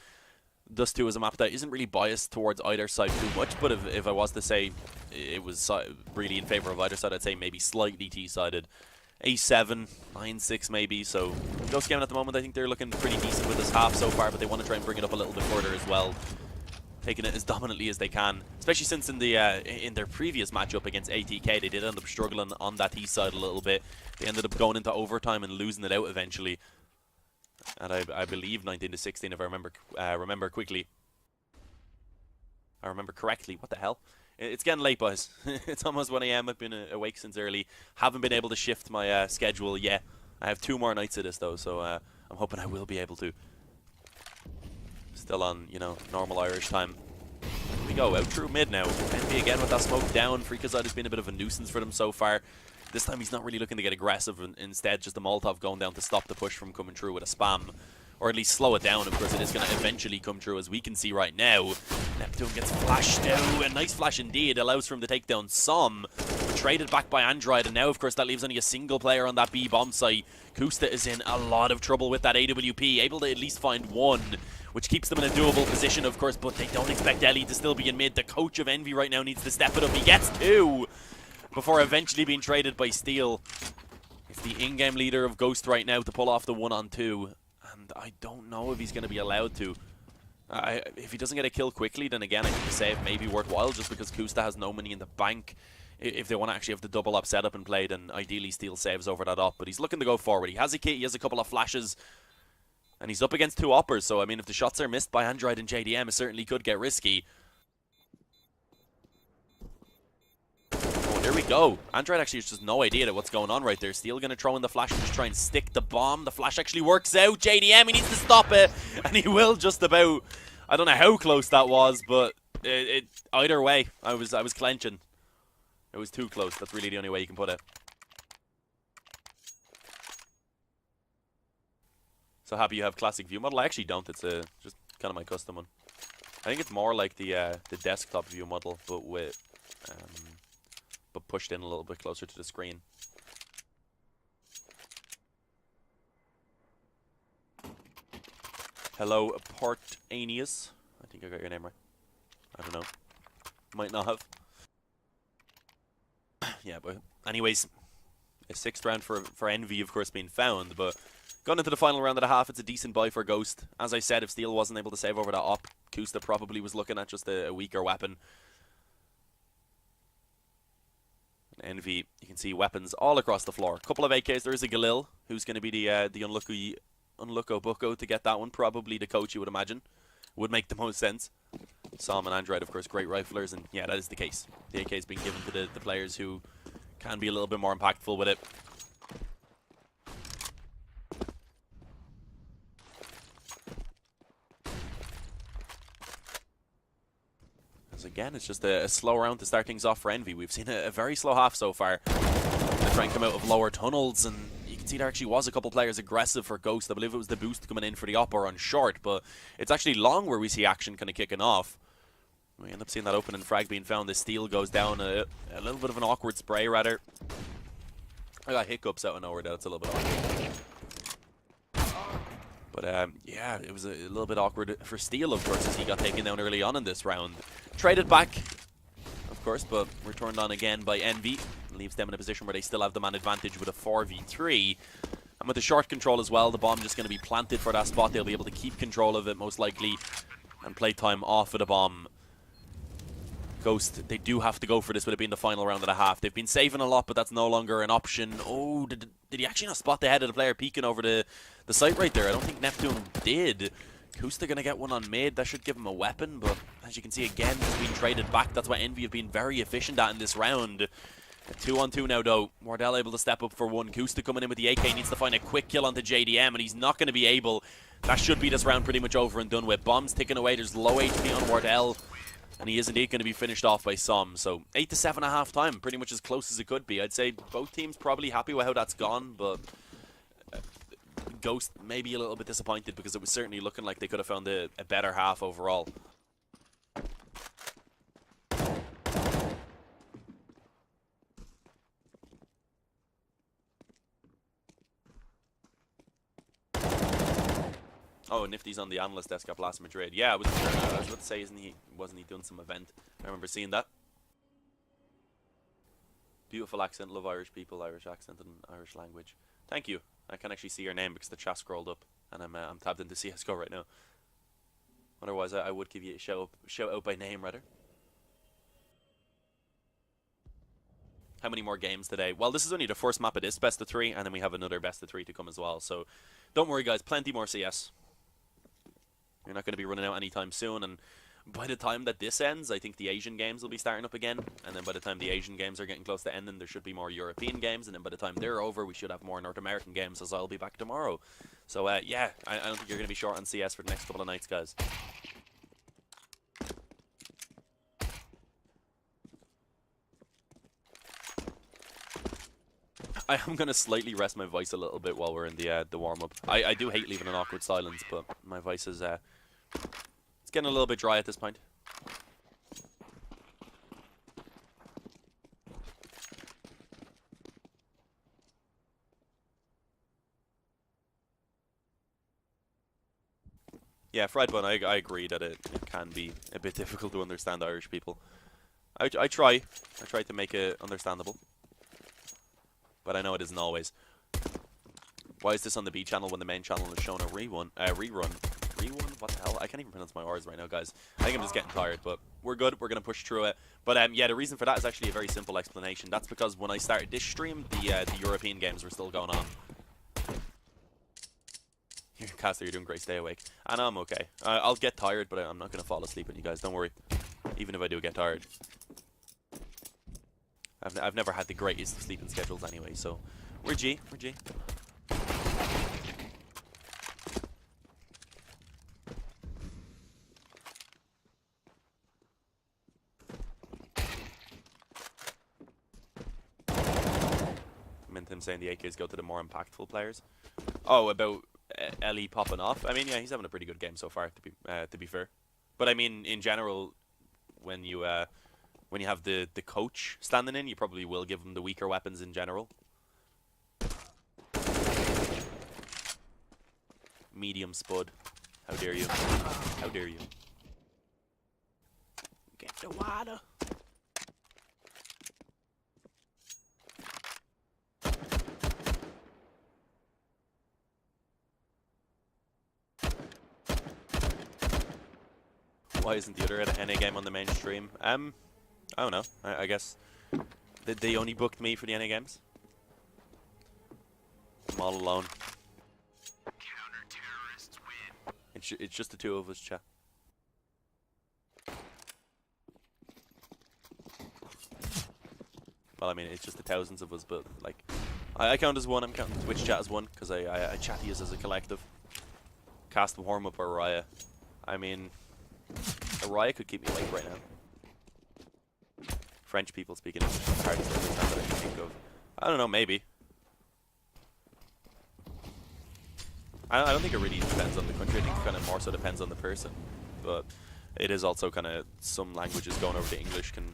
Dust 2 is a map that isn't really biased towards either side too much, but if I was to say it was really in favor of either side, I'd say maybe slightly T-sided. A7, 9-6 maybe, so Ghost Gaming at the moment, I think they're looking pretty decent with this half so far, but they want to try and bring it up a little bit further as well. Taking it as dominantly as they can, especially since in their previous matchup against ATK, they did end up struggling on that T side a little bit. They ended up going into overtime and losing it out eventually. And I believe 19-16, if I remember quickly. I remember correctly. What the hell? It's getting late, boys. It's almost 1 AM. I've been awake since early. Haven't been able to shift my schedule yet. I have 2 more nights of this though, so I'm hoping I will be able to. Still on, you know, normal Irish time. Here we go, out through mid now. Envy again with that smoke down. Freakazoid has been a bit of a nuisance for them so far. This time he's not really looking to get aggressive, and instead just a Molotov going down to stop the push from coming through with a spam. Or at least slow it down. Of course, it is going to eventually come through, as we can see right now. Neptune gets flashed now. A nice flash indeed. Allows for him to take down some. Traded back by Android, and now, of course, that leaves only a single player on that B bomb site. Kusta is in a lot of trouble with that AWP. Able to at least find one, which keeps them in a doable position, of course, but they don't expect Ellie to still be in mid. The coach of Envy right now needs to step it up. He gets 2 before eventually being traded by Steel. It's the in-game leader of Ghost right now to pull off the 1-on-2. And I don't know if he's going to be allowed to. If he doesn't get a kill quickly, then again, I think the save may be worthwhile, just because Kusta has no money in the bank. If they want to actually have the double up setup and play, then ideally Steel saves over that up. But he's looking to go forward. He has a kit, he has a couple of flashes, and he's up against 2 uppers. So, I mean, if the shots are missed by Android and JDM, it certainly could get risky. There we go. Android actually has just no idea what's going on right there. Steel going to throw in the flash and just try and stick the bomb. The flash actually works out. JDM, he needs to stop it. And he will just about. I don't know how close that was, but either way, I was clenching. It was too close. That's really the only way you can put it. So happy you have classic view model. I actually don't. It's just kind of my custom one. I think it's more like the desktop view model, but pushed in a little bit closer to the screen. Hello, Portanius. I think I got your name right. I don't know. Might not have. Yeah, but anyways, a 6th round for Envy, of course, being found, but going into the final round of the half, it's a decent buy for Ghost. As I said, if Steel wasn't able to save over that op, Kusta probably was looking at just a weaker weapon. Envy, you can see weapons all across the floor. A couple of AKs. There is a Galil, who's going to be the unlucko bucko to get that one. Probably the coach, you would imagine. Would make the most sense. Sam and Android, of course, great riflers, and yeah, that is the case. The AK has been given to the players who can be a little bit more impactful with it. As again, it's just a slow round to start things off for Envy. We've seen a very slow half so far. They try and come out of lower tunnels, and you can see there actually was a couple players aggressive for Ghost. I believe it was the boost coming in for the op or on short, but it's actually long where we see action kind of kicking off. We end up seeing that opening frag being found. The Steel goes down a little bit of an awkward spray, rather. I got hiccups out of nowhere. That's a little bit awkward. But yeah, it was a little bit awkward for Steel, of course, as he got taken down early on in this round. Traded back, of course, but returned on again by Envy. Leaves them in a position where they still have the man advantage with a 4v3. And with the short control as well, the bomb just going to be planted for that spot. They'll be able to keep control of it, most likely, and play time off of the bomb. Ghost, they do have to go for this with it being the final round of the half. They've been saving a lot, but that's no longer an option. Oh, did he actually not spot the head of the player peeking over the site right there? I don't think Neptune did. Kusta going to get one on mid. That should give him a weapon, but as you can see, again, he's being traded back. That's what Envy have been very efficient at in this round. A 2-on-2 now, though. Wardell able to step up for one. Kusta coming in with the AK. Needs to find a quick kill onto JDM, and he's not going to be able. That should be this round pretty much over and done with. Bombs ticking away. There's low HP on Wardell. And he is indeed going to be finished off by Som. So 8-7 at half time, pretty much as close as it could be. I'd say both teams probably happy with how that's gone, but Ghost maybe a little bit disappointed because it was certainly looking like they could have found a better half overall. Oh, Nifty's on the analyst desk at Blast Madrid. Yeah, I was about to say, wasn't he doing some event? I remember seeing that. Beautiful accent, love Irish people, Irish accent and Irish language. Thank you. I can actually see your name because the chat scrolled up, and I'm tabbed into CS:GO right now. Otherwise, I would give you a shout out by name, rather. How many more games today? Well, this is only the first map of this best of 3, and then we have another best of 3 to come as well. So, don't worry, guys. Plenty more CS. You're not going to be running out anytime soon, and by the time that this ends, I think the Asian games will be starting up again, and then by the time the Asian games are getting close to ending, there should be more European games, and then by the time they're over, we should have more North American games, as I'll be back tomorrow. So, yeah, I don't think you're going to be short on CS for the next couple of nights, guys. I am going to slightly rest my voice a little bit while we're in the warm-up. I do hate leaving an awkward silence, but my voice is it's getting a little bit dry at this point. Yeah, Fried Bun, I agree that it can be a bit difficult to understand Irish people. I try to make it understandable, but I know it isn't always. Why is this on the B channel when the main channel is showing a rerun? What the hell? I can't even pronounce my words right now, guys. I think I'm just getting tired, but we're good. We're going to push through it. But yeah, the reason for that is actually a very simple explanation. That's because when I started this stream, the European games were still going on. Caster, you're doing great. Stay awake. And I'm okay. I'll get tired, but I'm not going to fall asleep on you guys. Don't worry. Even if I do get tired. I've never had the greatest sleeping schedules anyway, so we're G. We're G. Meant him saying the AKs go to the more impactful players. Oh, about Ellie popping off. I mean, yeah, he's having a pretty good game so far, to be fair. But I mean, in general, when you have the coach standing in, you probably will give him the weaker weapons in general. Medium spud. How dare you? How dare you? Get the water. Why isn't the other NA game on the main stream? I don't know. I guess they only booked me for the NA games. I'm all alone. Counter-terrorists win. It's just the two of us, chat. Well, I mean, it's just the thousands of us, but like, I count as one. I'm counting Twitch chat as one because I chat these as a collective. Cast warm up Araya. I mean, Araya could keep me awake right now. French people speaking English is the hardest thing that I can think of. I don't know, maybe. I don't think it really depends on the country. I think it kind of more so depends on the person. But it is also kind of some languages going over to English can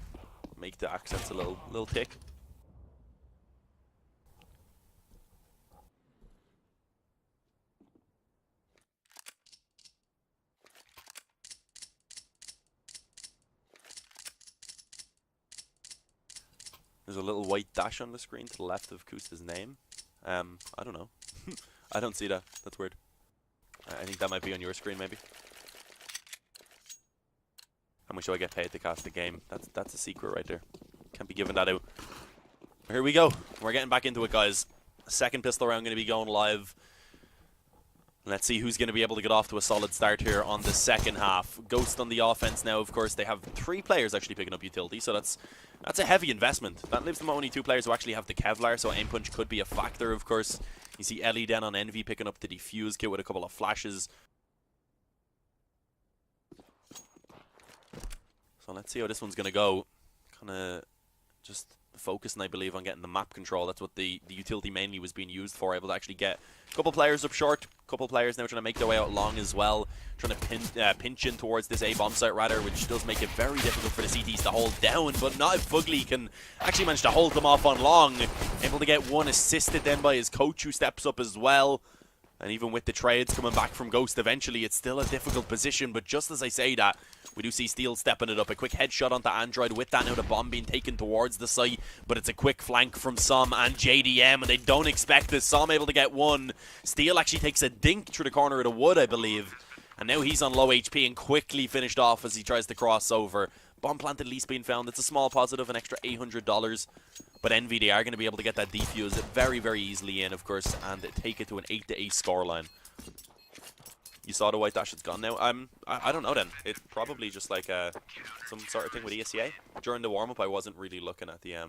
make the accents a little tick. There's a little white dash on the screen to the left of Kusta's name. I don't know. I don't see that. That's weird. I think that might be on your screen, maybe. How much do I get paid to cast the game? That's a secret right there. Can't be giving that out. Here we go. We're getting back into it, guys. Second pistol round going to be going live. Let's see who's going to be able to get off to a solid start here on the second half. Ghost on the offense now, of course. They have 3 players actually picking up utility, so that's a heavy investment. That leaves them only 2 players who actually have the Kevlar, so aim punch could be a factor, of course. You see Ellie down on Envy picking up the defuse kit with a couple of flashes. So let's see how this one's going to go. Kind of just focusing, I believe, on getting the map control. That's what the utility mainly was being used for. Able to actually get a couple players up short, a couple players now trying to make their way out long as well. Trying to pinch in towards this A bomb site rather, which does make it very difficult for the CTs to hold down. But not if Fugly can actually manage to hold them off on long. Able to get one assisted then by his coach, who steps up as well. And even with the trades coming back from Ghost eventually, it's still a difficult position. But just as I say that, we do see Steel stepping it up. A quick headshot onto Android. With that now, the bomb being taken towards the site. But it's a quick flank from Som and JDM. And they don't expect this. Som able to get one. Steel actually takes a dink through the corner of the wood, I believe. And now he's on low HP and quickly finished off as he tries to cross over. Bomb plant at least being found. It's a small positive, an extra $800. But Envy, they are going to be able to get that defuse very, very easily in, of course, and take it to an 8-8 scoreline. You saw the white dash, it's gone now. I don't know then. It's probably just like some sort of thing with ESCA. During the warm-up, I wasn't really looking at the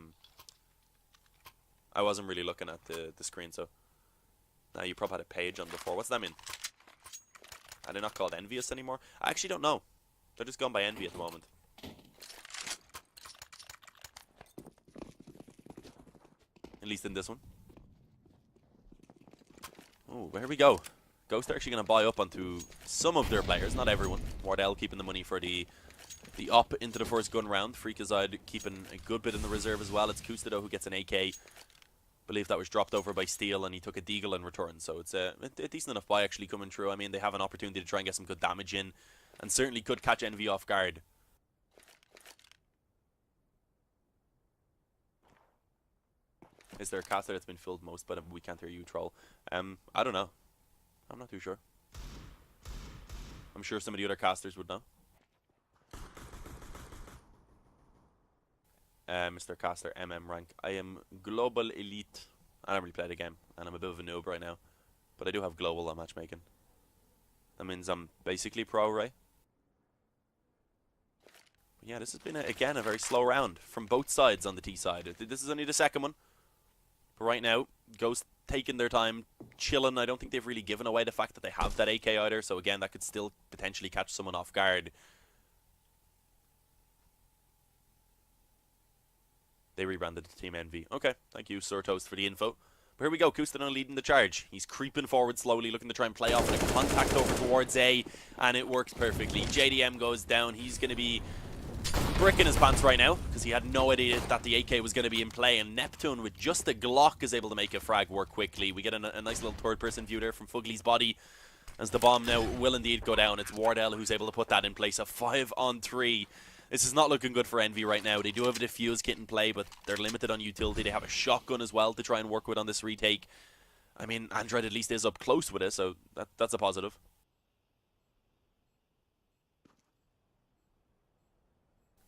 the screen, so now you probably had a page on before. What's that mean? Are they not called Envious anymore? I actually don't know. They're just going by Envy at the moment. At least in this one. Oh, here we go. Ghost are actually going to buy up onto some of their players, not everyone. Wardell keeping the money for the up into the first gun round. Freakazide keeping a good bit in the reserve as well. It's Kusta who gets an AK. I believe that was dropped over by Steel, and he took a Deagle in return. So it's a decent enough buy actually coming through. I mean, they have an opportunity to try and get some good damage in, and certainly could catch Envy off guard. Is there a caster that's been filled most, but we can't hear you, troll? I don't know. I'm not too sure. I'm sure some of the other casters would know. Mr. Caster, rank. I am Global Elite. I don't really play the game, and I'm a bit of a noob right now. But I do have Global on matchmaking. That means I'm basically pro, right? But yeah, this has been, again, a very slow round from both sides on the T side. This is only the second one. But right now, Ghost taking their time, chilling. I don't think they've really given away the fact that they have that AK either. So again, that could still potentially catch someone off guard. They rebranded to Team Envy. Okay, thank you, Sir Toast, for the info. But here we go, Kustano leading the charge. He's creeping forward slowly, looking to try and play off and a contact over towards A, and it works perfectly. JDM goes down. He's going to be bricking his pants right now because he had no idea that the AK was going to be in play, and Neptune with just a Glock is able to make a frag work quickly. We get a nice little third-person view there from Fugly's body as the bomb now will indeed go down. It's Wardell who's able to put that in place. A 5-on-3. This is not looking good for Envy right now. They do have a defuse kit in play, but they're limited on utility. They have a shotgun as well to try and work with on this retake. I mean, Android at least is up close with it, so that's a positive.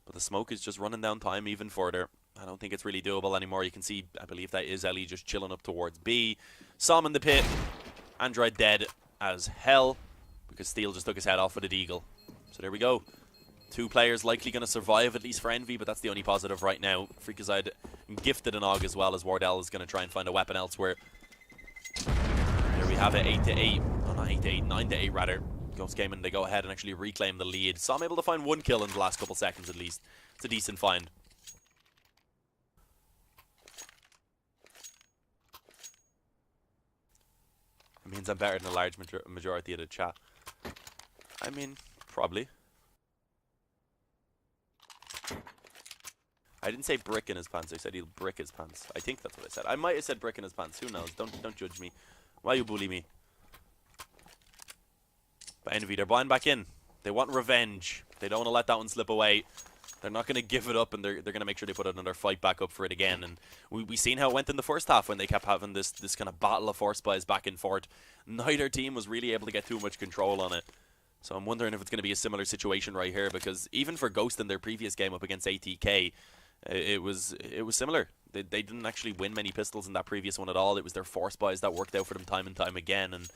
But the smoke is just running down time even further. I don't think it's really doable anymore. You can see, I believe that is Ellie just chilling up towards B. Som in the pit. Android dead as hell because Steel just took his head off with a deagle. So there we go. 2 players likely going to survive, at least for Envy, but that's the only positive right now. Freakazide gifted an AUG as well, as Wardell is going to try and find a weapon elsewhere. There we have it, 8-8. Oh, not 8-8, 9-8 rather. Ghost Gaming, they go ahead and actually reclaim the lead. So I'm able to find 1 kill in the last couple seconds at least. It's a decent find. It means I'm better than a large majority of the chat. I mean, probably. I didn't say brick in his pants. I said he'll brick his pants. I think that's what I said. I might have said brick in his pants. Who knows? Don't judge me. Why you bully me? But Envy, they're buying back in. They want revenge. They don't want to let that one slip away. They're not going to give it up, and they're going to make sure they put another fight back up for it again. And we seen how it went in the first half when they kept having this kind of battle of force buys back and forth. Neither team was really able to get too much control on it. So I'm wondering if it's going to be a similar situation right here, because even for Ghost in their previous game up against ATK, it was similar. They didn't actually win many pistols in that previous one at all. It was their force buys that worked out for them time and time again, and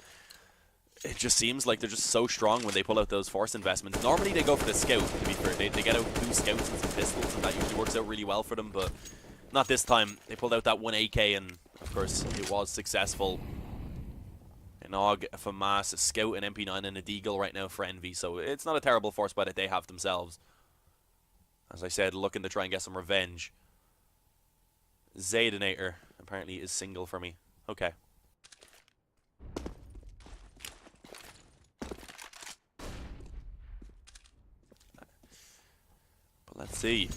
it just seems like they're just so strong when they pull out those force investments. Normally they go for the scout, to be fair. They get out 2 scouts and some pistols, and that usually works out really well for them, but not this time. They pulled out that 1 AK, and of course it was successful. An AUG, a FAMAS, a scout, an MP9, and a deagle right now for Envy, so it's not a terrible force buy that they have themselves. As I said, looking to try and get some revenge. Zaydenator apparently is single for me. Okay. But let's see.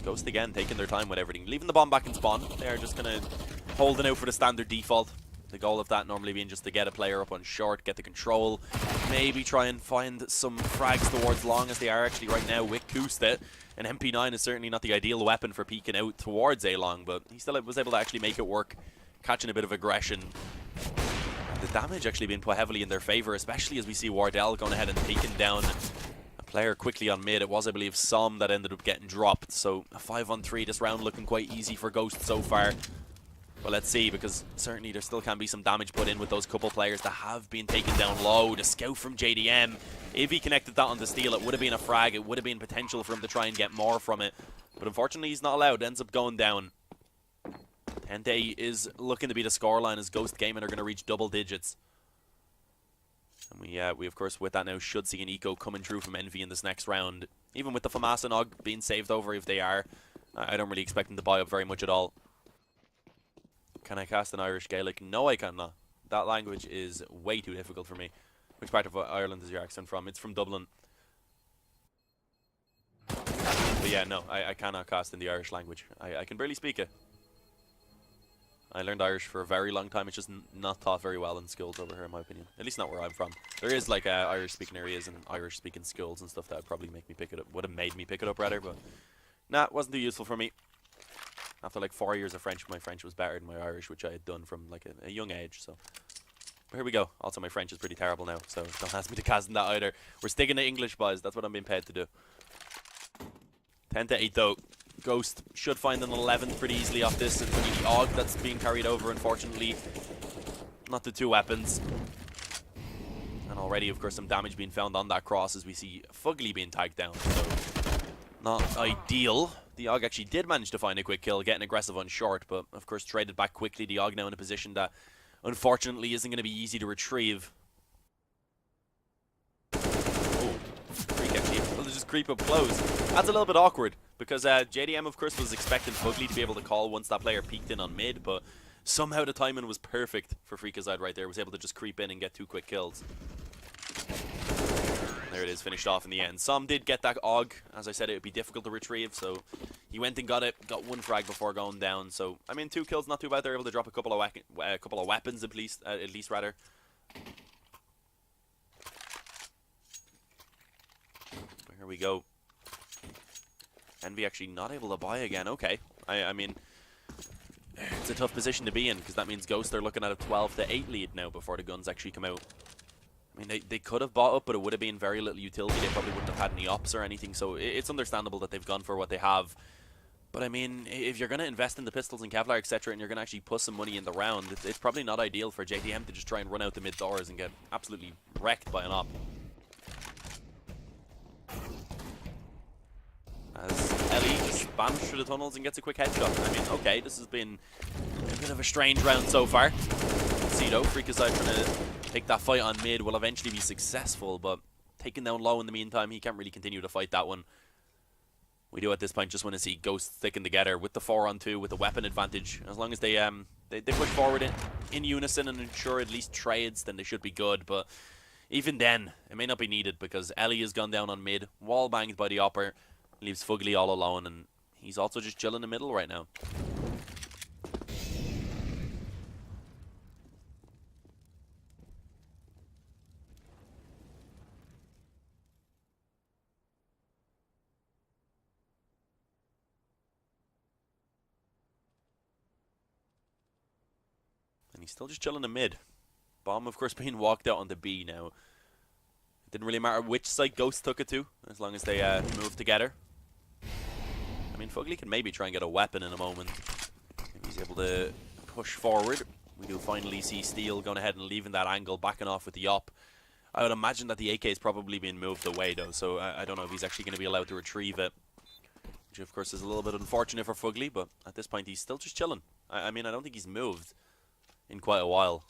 Ghost again, taking their time with everything. Leaving the bomb back in spawn. They're just going to hold it out for the standard default. The goal of that normally being just to get a player up on short, get the control, maybe try and find some frags towards long, as they are actually right now with Kusta. An MP9 is certainly not the ideal weapon for peeking out towards A-Long, but he still was able to actually make it work, catching a bit of aggression. And the damage actually being put heavily in their favor, especially as we see Wardell going ahead and taking down a player quickly on mid. It was, I believe, Som that ended up getting dropped, so a 5-on-3 this round looking quite easy for Ghost so far. But let's see, because certainly there still can be some damage put in with those couple players that have been taken down low. The scout from JDM, if he connected that on the steal, it would have been a frag. It would have been potential for him to try and get more from it. But unfortunately, he's not allowed. Ends up going down. 10-8 is looking to be the scoreline, as Ghost Gaming are going to reach double digits. And we of course, with that now, should see an eco coming through from Envy in this next round. Even with the FAMAS and AUG being saved over, if they are, I don't really expect them to buy up very much at all. Can I cast an Irish Gaelic? No, I cannot. That language is way too difficult for me. Which part of Ireland is your accent from? It's from Dublin. But yeah, no, I cannot cast in the Irish language. I can barely speak it. I learned Irish for a very long time. It's just not taught very well in schools over here, in my opinion. At least not where I'm from. There is like Irish-speaking areas and Irish-speaking schools and stuff that would probably make me pick it up. Would have made me pick it up rather, but nah, it wasn't too useful for me. After like 4 years of French, my French was better than my Irish, which I had done from like a young age. So but here we go. Also, my French is pretty terrible now, so don't ask me to cast in that either. We're sticking to English, boys. That's what I'm being paid to do. 10-8 though. Ghost should find an 11th pretty easily off this. It's only the AUG that's being carried over, unfortunately. Not the 2 weapons. And already, of course, some damage being found on that cross as we see Fugly being tagged down. So not ideal. The AUG actually did manage to find a quick kill, getting aggressive on short, but of course traded back quickly. The AUG now in a position that unfortunately isn't going to be easy to retrieve. Oh, freak actually able to just creep up close. That's a little bit awkward, because JDM of course was expecting Fugly to be able to call once that player peeked in on mid, but Somehow the timing was perfect for Freakazoid right there. Was able to just creep in and get 2 quick kills. There it is, finished off in the end. Som did get that AUG. As I said, it would be difficult to retrieve, so he went and got it. Got 1 frag before going down. So, I mean, 2 kills, not too bad. They're able to drop a couple of weapons at least, rather. But here we go. Envy actually not able to buy again. Okay. I mean, it's a tough position to be in, because that means Ghost are looking at a 12-8 lead now before the guns actually come out. I mean, they could have bought up, but it would have been very little utility. They probably wouldn't have had any ops or anything, so it's understandable that they've gone for what they have. But I mean, if you're going to invest in the pistols and Kevlar, etc., and you're going to actually put some money in the round, it's probably not ideal for JDM to just try and run out the mid doors and get absolutely wrecked by an op. As Ellie just spams through the tunnels and gets a quick headshot. I mean, okay, this has been a bit of a strange round so far. See though, Freakazoid trying to take that fight on mid will eventually be successful, but taken down low in the meantime, he can't really continue to fight that one. We do at this point just want to see Ghost sticking together with the 4-on-2, with the weapon advantage. As long as they push forward in unison and ensure at least trades, then they should be good. But even then, it may not be needed, because Ellie has gone down on mid, wall banged by the Opper, leaves Fugly all alone, and he's also just chilling in the middle right now. And he's still just chilling in mid. Bomb, of course, being walked out on the B now. It didn't really matter which side Ghost took it to, as long as they moved together. I mean, Fugly can maybe try and get a weapon in a moment. If he's able to push forward. We do finally see Steel going ahead and leaving that angle, backing off with the op. I would imagine that the AK is probably being moved away, though, so I don't know if he's actually going to be allowed to retrieve it. Which, of course, is a little bit unfortunate for Fugly, but at this point, he's still just chilling. I mean, I don't think he's moved in quite a while.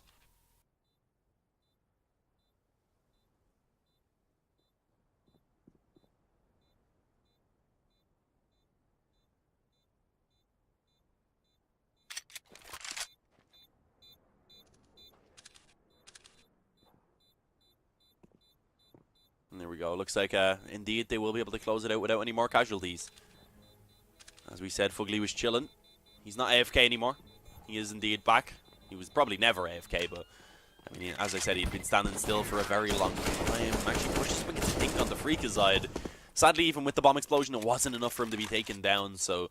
And there we go. Looks like, indeed, they will be able to close it out without any more casualties. As we said, Fugly was chilling. He's not AFK anymore. He is indeed back. He was probably never AFK, but I mean, as I said, he'd been standing still for a very long time. Actually pushes him against the Dink on the Freakazoid. Sadly, even with the bomb explosion, it wasn't enough for him to be taken down, so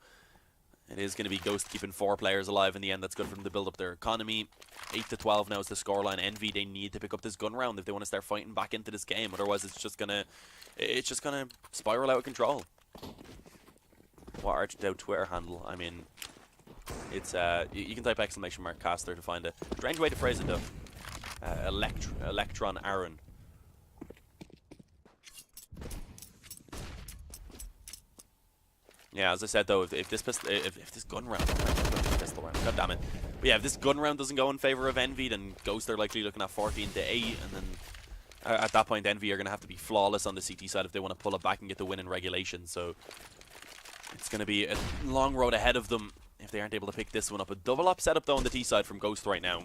it is going to be Ghost keeping 4 players alive in the end. That's good for them to build up their economy. 8-12 now is the scoreline. Envy, they need to pick up this gun round if they want to start fighting back into this game. Otherwise, it's just gonna spiral out of control. What Arched Out Twitter handle? I mean, it's you can type !caster to find it. Strange way to phrase it though. Electron Aaron. Yeah, as I said though, if this gun round, god damn it. But yeah, if this gun round doesn't go in favor of Envy, then Ghost are likely looking at 14-8, and then at that point Envy are going to have to be flawless on the CT side if they want to pull it back and get the win in regulation. So it's going to be a long road ahead of them if they aren't able to pick this one up. A double up setup though on the T side from Ghost right now.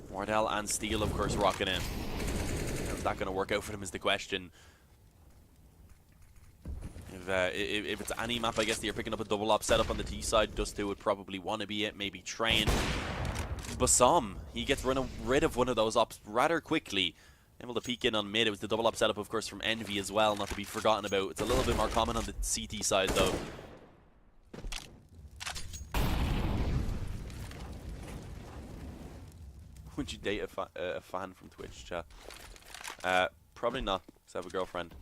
Wardell and Steel, of course, rocking in. How's that going to work out for them is the question. If it's any map, I guess that you're picking up a double op setup on the T side, Dust2 would probably want to be it, maybe Train. Bassam, he gets rid of one of those ops rather quickly. Able to peek in on mid. It was the double op setup, of course, from Envy as well, not to be forgotten about. It's a little bit more common on the CT side, though. Would you date a fan from Twitch, chat? Probably not, because I have a girlfriend.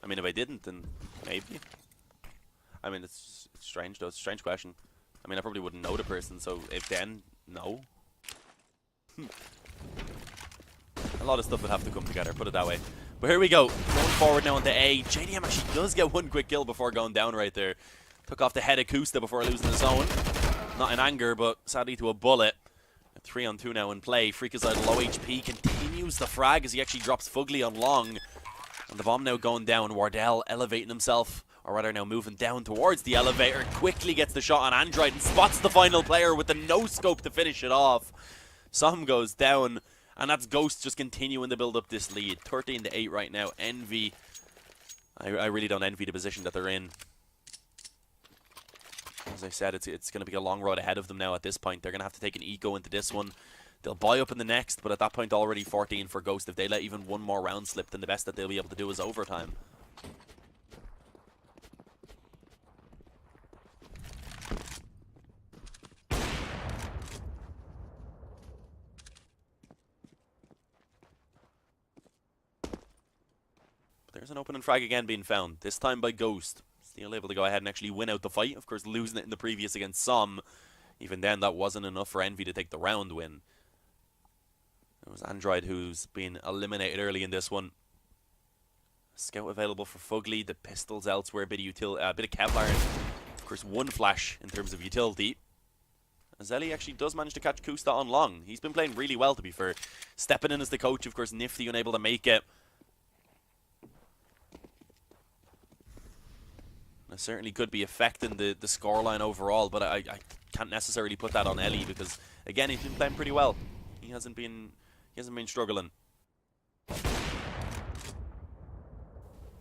I mean, if I didn't, then maybe. I mean, it's strange, though. It's a strange question. I mean, I probably wouldn't know the person, so if then, no. A lot of stuff would have to come together, put it that way. But here we go. Going forward now onto A. JDM actually does get one quick kill before going down right there. Took off the head of Kusta before losing his own. Not in anger, but sadly to a bullet. 3-on-2 now in play. Freakazoid low HP continues the frag as he actually drops Fugly on long. And the bomb now going down. Wardell elevating himself or rather now moving down towards the elevator, quickly gets the shot on Android and spots the final player with the no-scope to finish it off. Some goes down, and that's Ghost just continuing to build up this lead. 13-8 right now. Envy, I really don't envy the position that they're in. As I said, it's going to be a long road ahead of them now at this point. They're going to have to take an eco into this one. They'll buy up in the next, but at that point already 14 for Ghost. If they let even one more round slip, then the best that they'll be able to do is overtime. There's an opening frag again being found, this time by Ghost. Still able to go ahead and actually win out the fight. Of course, losing it in the previous against Som. Even then, that wasn't enough for Envy to take the round win. It was Android who's been eliminated early in this one. Scout available for Fugly. The pistols elsewhere. A bit of Kevlar. And of course, one flash in terms of utility. Azeli actually does manage to catch Kusta on long. He's been playing really well, to be fair. Stepping in as the coach, of course, Nifty unable to make it. That certainly could be affecting the scoreline overall, but I can't necessarily put that on Ellie because, again, he's been playing pretty well. He hasn't been struggling.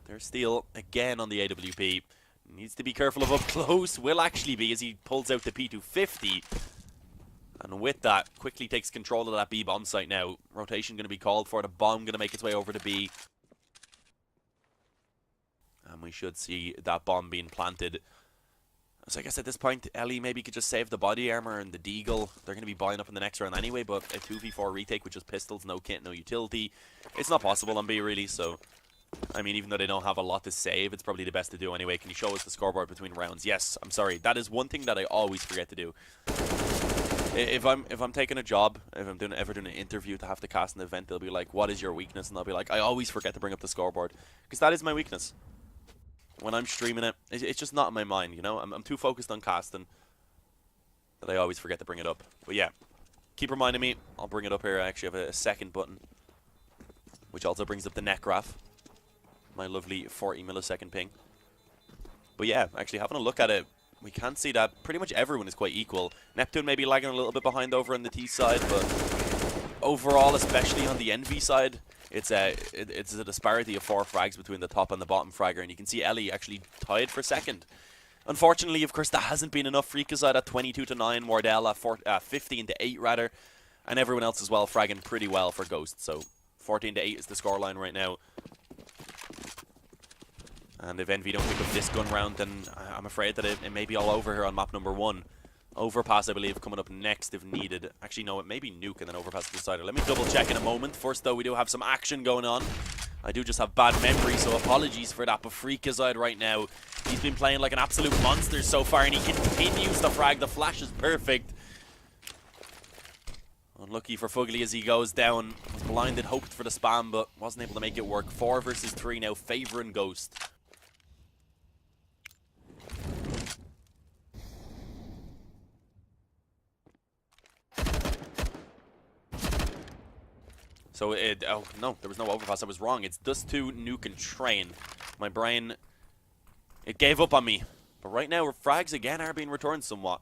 There's Steele again on the AWP. Needs to be careful of up close. Will actually be as he pulls out the P250. And with that, quickly takes control of that B bomb site now. Rotation going to be called for. The bomb going to make its way over to B. And we should see that bomb being planted. So I guess at this point, Ellie maybe could just save the body armor and the deagle. They're going to be buying up in the next round anyway, but a 2v4 retake with just pistols, no kit, no utility. It's not possible on B, really, so... I mean, even though they don't have a lot to save, it's probably the best to do anyway. Can you show us the scoreboard between rounds? Yes, I'm sorry. That is one thing that I always forget to do. If I'm taking a job, if I'm ever doing an interview to have to cast an event, they'll be like, what is your weakness? And I'll be like, I always forget to bring up the scoreboard. Because that is my weakness. When I'm streaming it, it's just not in my mind, you know? I'm too focused on casting that I always forget to bring it up. But yeah, keep reminding me. I'll bring it up here. I actually have a second button, which also brings up the neck graph. My lovely 40 millisecond ping. But yeah, actually having a look at it, we can see that pretty much everyone is quite equal. Neptune may be lagging a little bit behind over on the T side, but overall, especially on the Envy side, it's a disparity of 4 frags between the top and the bottom fragger, and you can see Ellie actually tied for second. Unfortunately, of course, that hasn't been enough. Freakazide at 22-9, Wardell at 15-8 rather, and everyone else as well fragging pretty well for Ghost. So 14-8 is the scoreline right now. And if Envy don't pick up this gun round, then I'm afraid that it may be all over here on map number 1. Overpass, I believe, coming up next if needed. Actually, no, it may be Nuke and then Overpass to the side. Let me double check in a moment. First, though, we do have some action going on. I do just have bad memory, so apologies for that. But Freakazide right now, he's been playing like an absolute monster so far, and he continues to frag. The flash is perfect. Unlucky for Fugly as he goes down. Was blinded, hoped for the spam, but wasn't able to make it work. 4 versus 3 now, favoring Ghost. So oh no, there was no overpass. I was wrong. It's Dust 2, Nuke, and Train. My brain, it gave up on me. But right now, frags again are being returned somewhat.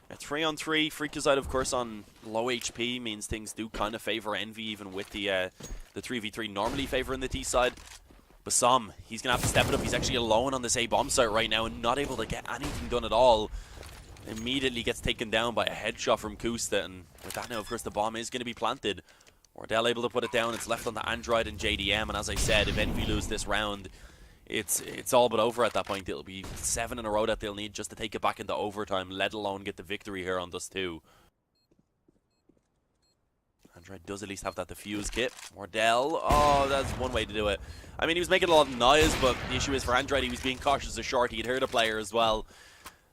A 3-on-3, Freakazide, of course, on low HP means things do kind of favor Envy, even with the 3v3 normally favoring the T side. But Som, he's gonna have to step it up. He's actually alone on this A bomb site right now and not able to get anything done at all. Immediately gets taken down by a headshot from Kusta, and with that now, of course, the bomb is gonna be planted. Wardell able to put it down. It's left on the Android and JDM, and as I said, if Envy lose this round, it's all but over at that point. It'll be 7 in a row that they'll need just to take it back into overtime, let alone get the victory here on Dust 2. Android does at least have that defuse kit. Wardell, oh, that's one way to do it. I mean, he was making a lot of noise, but the issue is for Android, he was being cautious as short. He'd heard a player as well.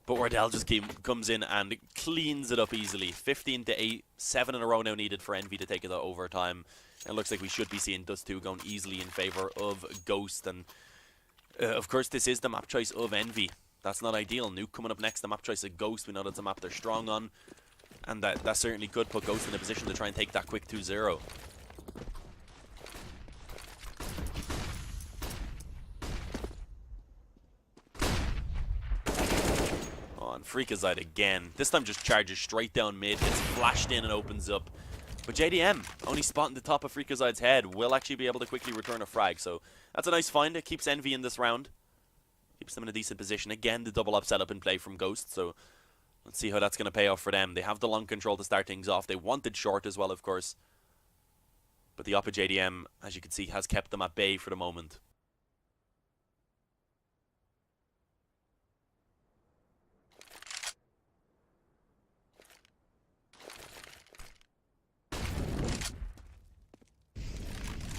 But Wardell just comes in and cleans it up easily. 15-8, 7 in a row now needed for Envy to take it to overtime. It looks like we should be seeing Dust 2 going easily in favor of Ghost. And of course, this is the map choice of Envy. That's not ideal. Nuke coming up next, the map choice of Ghost. We know that's a map they're strong on. And that certainly could put Ghost in a position to try and take that quick 2-0. on, Freakazoid again. This time just charges straight down mid, gets flashed in and opens up. But JDM, only spotting the top of Freakazoid's head, will actually be able to quickly return a frag. So that's a nice find. It keeps Envy in this round. Keeps them in a decent position. Again, the double up setup in play from Ghost. So let's see how that's going to pay off for them. They have the long control to start things off. They wanted short as well, of course. But the up of JDM, as you can see, has kept them at bay for the moment.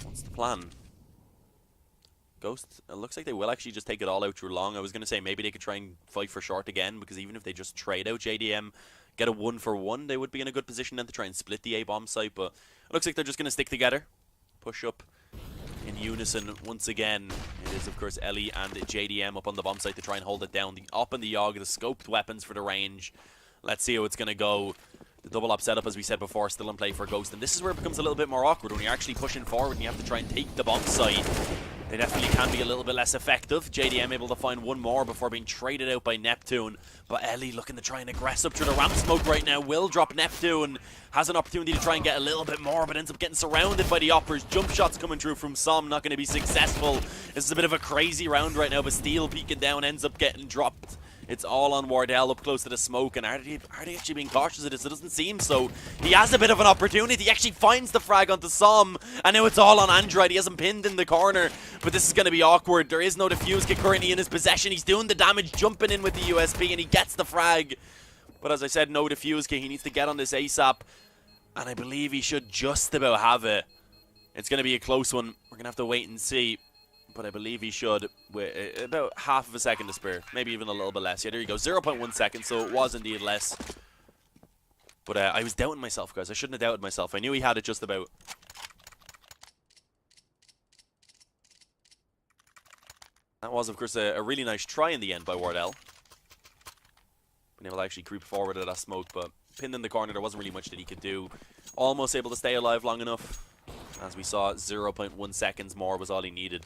What's the plan? Ghost, it looks like they will actually just take it all out through long. I was going to say maybe they could try and fight for short again, because even if they just trade out JDM, get a 1-for-1, they would be in a good position then to try and split the A-bomb site. But it looks like they're just going to stick together. Push up in unison once again. It is, of course, Ellie and JDM up on the bomb site to try and hold it down. The op and the Yogg, the scoped weapons for the range. Let's see how it's going to go. The double up setup, as we said before, still in play for Ghost. And this is where it becomes a little bit more awkward when you're actually pushing forward and you have to try and take the bomb site. They definitely can be a little bit less effective. JDM able to find one more before being traded out by Neptune. But Ellie looking to try and aggress up through the ramp smoke right now. Will drop Neptune. Has an opportunity to try and get a little bit more, but ends up getting surrounded by the Oppers. Jump shots coming through from Som, not going to be successful. This is a bit of a crazy round right now, but Steel peeking down ends up getting dropped. It's all on Wardell up close to the smoke, and are they actually being cautious of this? It doesn't seem so. He has a bit of an opportunity. He actually finds the frag onto Som, and now it's all on Android. He hasn't pinned in the corner, but this is going to be awkward. There is no defuse kit currently in his possession. He's doing the damage, jumping in with the USP, and he gets the frag. But as I said, no defuse kit. He needs to get on this ASAP, and I believe he should just about have it. It's going to be a close one. We're going to have to wait and see. But I believe he should, with about half of a second to spare. Maybe even a little bit less. Yeah, there you go. 0.1 seconds, so it was indeed less. But I was doubting myself, guys. I shouldn't have doubted myself. I knew he had it just about. That was, of course, a really nice try in the end by Wardell. Been able to actually creep forward at that smoke, but pinned in the corner. There wasn't really much that he could do. Almost able to stay alive long enough. As we saw, 0.1 seconds more was all he needed.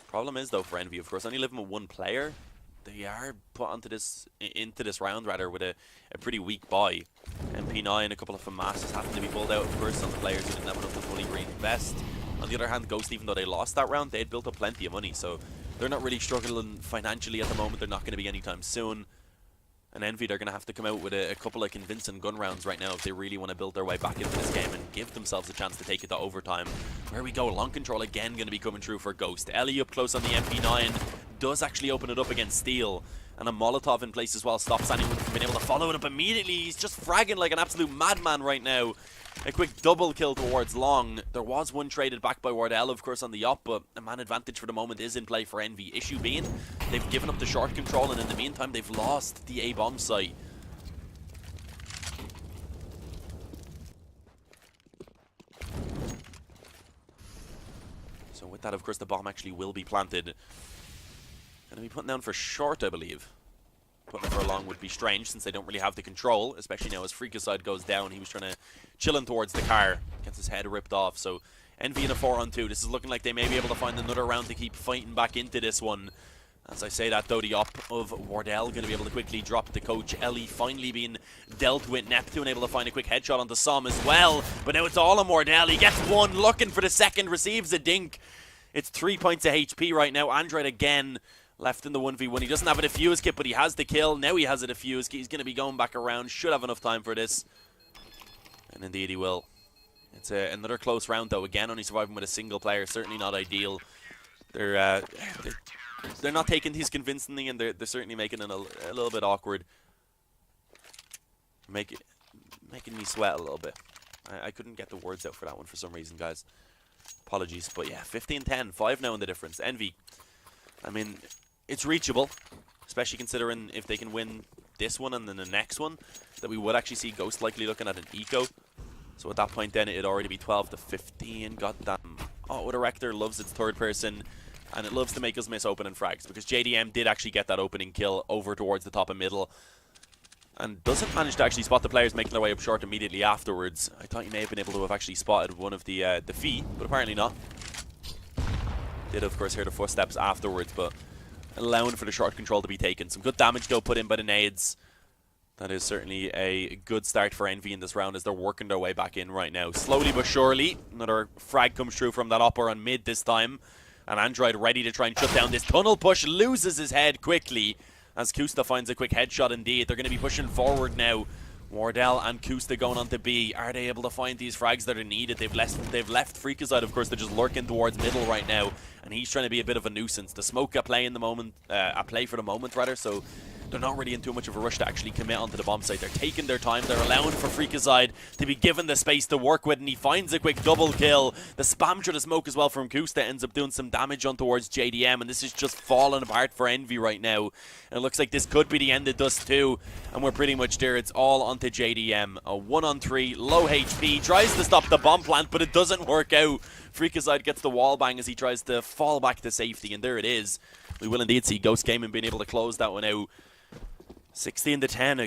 Problem is, though, for Envy, of course, only living with one player. They are put into this round rather with a pretty weak buy. MP9, a couple of FULLMATCHs happen to be pulled out, of course, on the players who didn't have enough to fully reinvest. On the other hand, Ghost, even though they lost that round, they had built up plenty of money, so they're not really struggling financially at the moment. They're not going to be anytime soon. And Envy, they're going to have to come out with a couple of convincing gun rounds right now if they really want to build their way back into this game and give themselves a chance to take it to overtime. Where we go, long control again going to be coming through for Ghost. Ellie up close on the MP9 does actually open it up against Steel. And a Molotov in place as well stops anyone from being able to follow it up immediately. He's just fragging like an absolute madman right now. A quick double kill towards Long. There was one traded back by Wardell, of course, on the op, but a man advantage for the moment is in play for Envy. Issue being, they've given up the short control, and in the meantime, they've lost the A-bomb site. So with that, of course, the bomb actually will be planted. Gonna be putting down for short, I believe. Putting it for long would be strange since they don't really have the control, especially now as Freakazoid goes down. He was trying to chill in towards the car, gets his head ripped off. So Envy in a 4-on-2. This is looking like they may be able to find another round to keep fighting back into this one. As I say that, though, the op of Wardell going to be able to quickly drop the coach. Ellie finally being dealt with. Neptune able to find a quick headshot onto Som as well. But now it's all on Wardell. He gets one, looking for the second, receives a dink. It's 3 points of HP right now. Android again left in the 1v1. He doesn't have a defuse kit, but he has the kill. Now he has a defuse kit. He's going to be going back around. Should have enough time for this. And indeed he will. It's another close round, though. Again, only surviving with a single player. Certainly not ideal. They're not taking these convincingly, and they're certainly making it a little bit awkward. Making me sweat a little bit. I couldn't get the words out for that one for some reason, guys. Apologies. But yeah, 15-10. 5 now in the difference. Envy, I mean, it's reachable, especially considering if they can win this one and then the next one, that we would actually see Ghost likely looking at an eco. So at that point then, it'd already be 12-15. Goddamn. Oh, Director loves its third person, and it loves to make us miss opening frags, because JDM did actually get that opening kill over towards the top and middle. and doesn't manage to actually spot the players making their way up short immediately afterwards. I thought he may have been able to have actually spotted one of the feet, but apparently not. Did, of course, hear the footsteps afterwards, but allowing for the short control to be taken. Some good damage, though, put in by the nades. That is certainly a good start for Envy in this round as they're working their way back in right now. Slowly but surely, another frag comes through from that upper on mid this time. And Android ready to try and shut down this tunnel push, loses his head quickly as Kusta finds a quick headshot indeed. They're going to be pushing forward now. Wardell and Kusta going on to B. Are they able to find these frags that are needed? They've left Freakazoid, of course. They're just lurking towards middle right now, and he's trying to be a bit of a nuisance. The smoke at play for the moment, rather. So they're not really in too much of a rush to actually commit onto the bomb site. They're taking their time. They're allowing for Freakazoid to be given the space to work with, and he finds a quick double kill. The spam through the smoke as well from Kusta ends up doing some damage on towards JDM, and this is just falling apart for Envy right now. And it looks like this could be the end of Dust 2, and we're pretty much there. It's all onto JDM. A 1-on-3, low HP, tries to stop the bomb plant, but it doesn't work out. Freakazoid gets the wall bang as he tries to fall back to safety, and there it is. We will indeed see Ghost Gaming being able to close that one out. 16-10.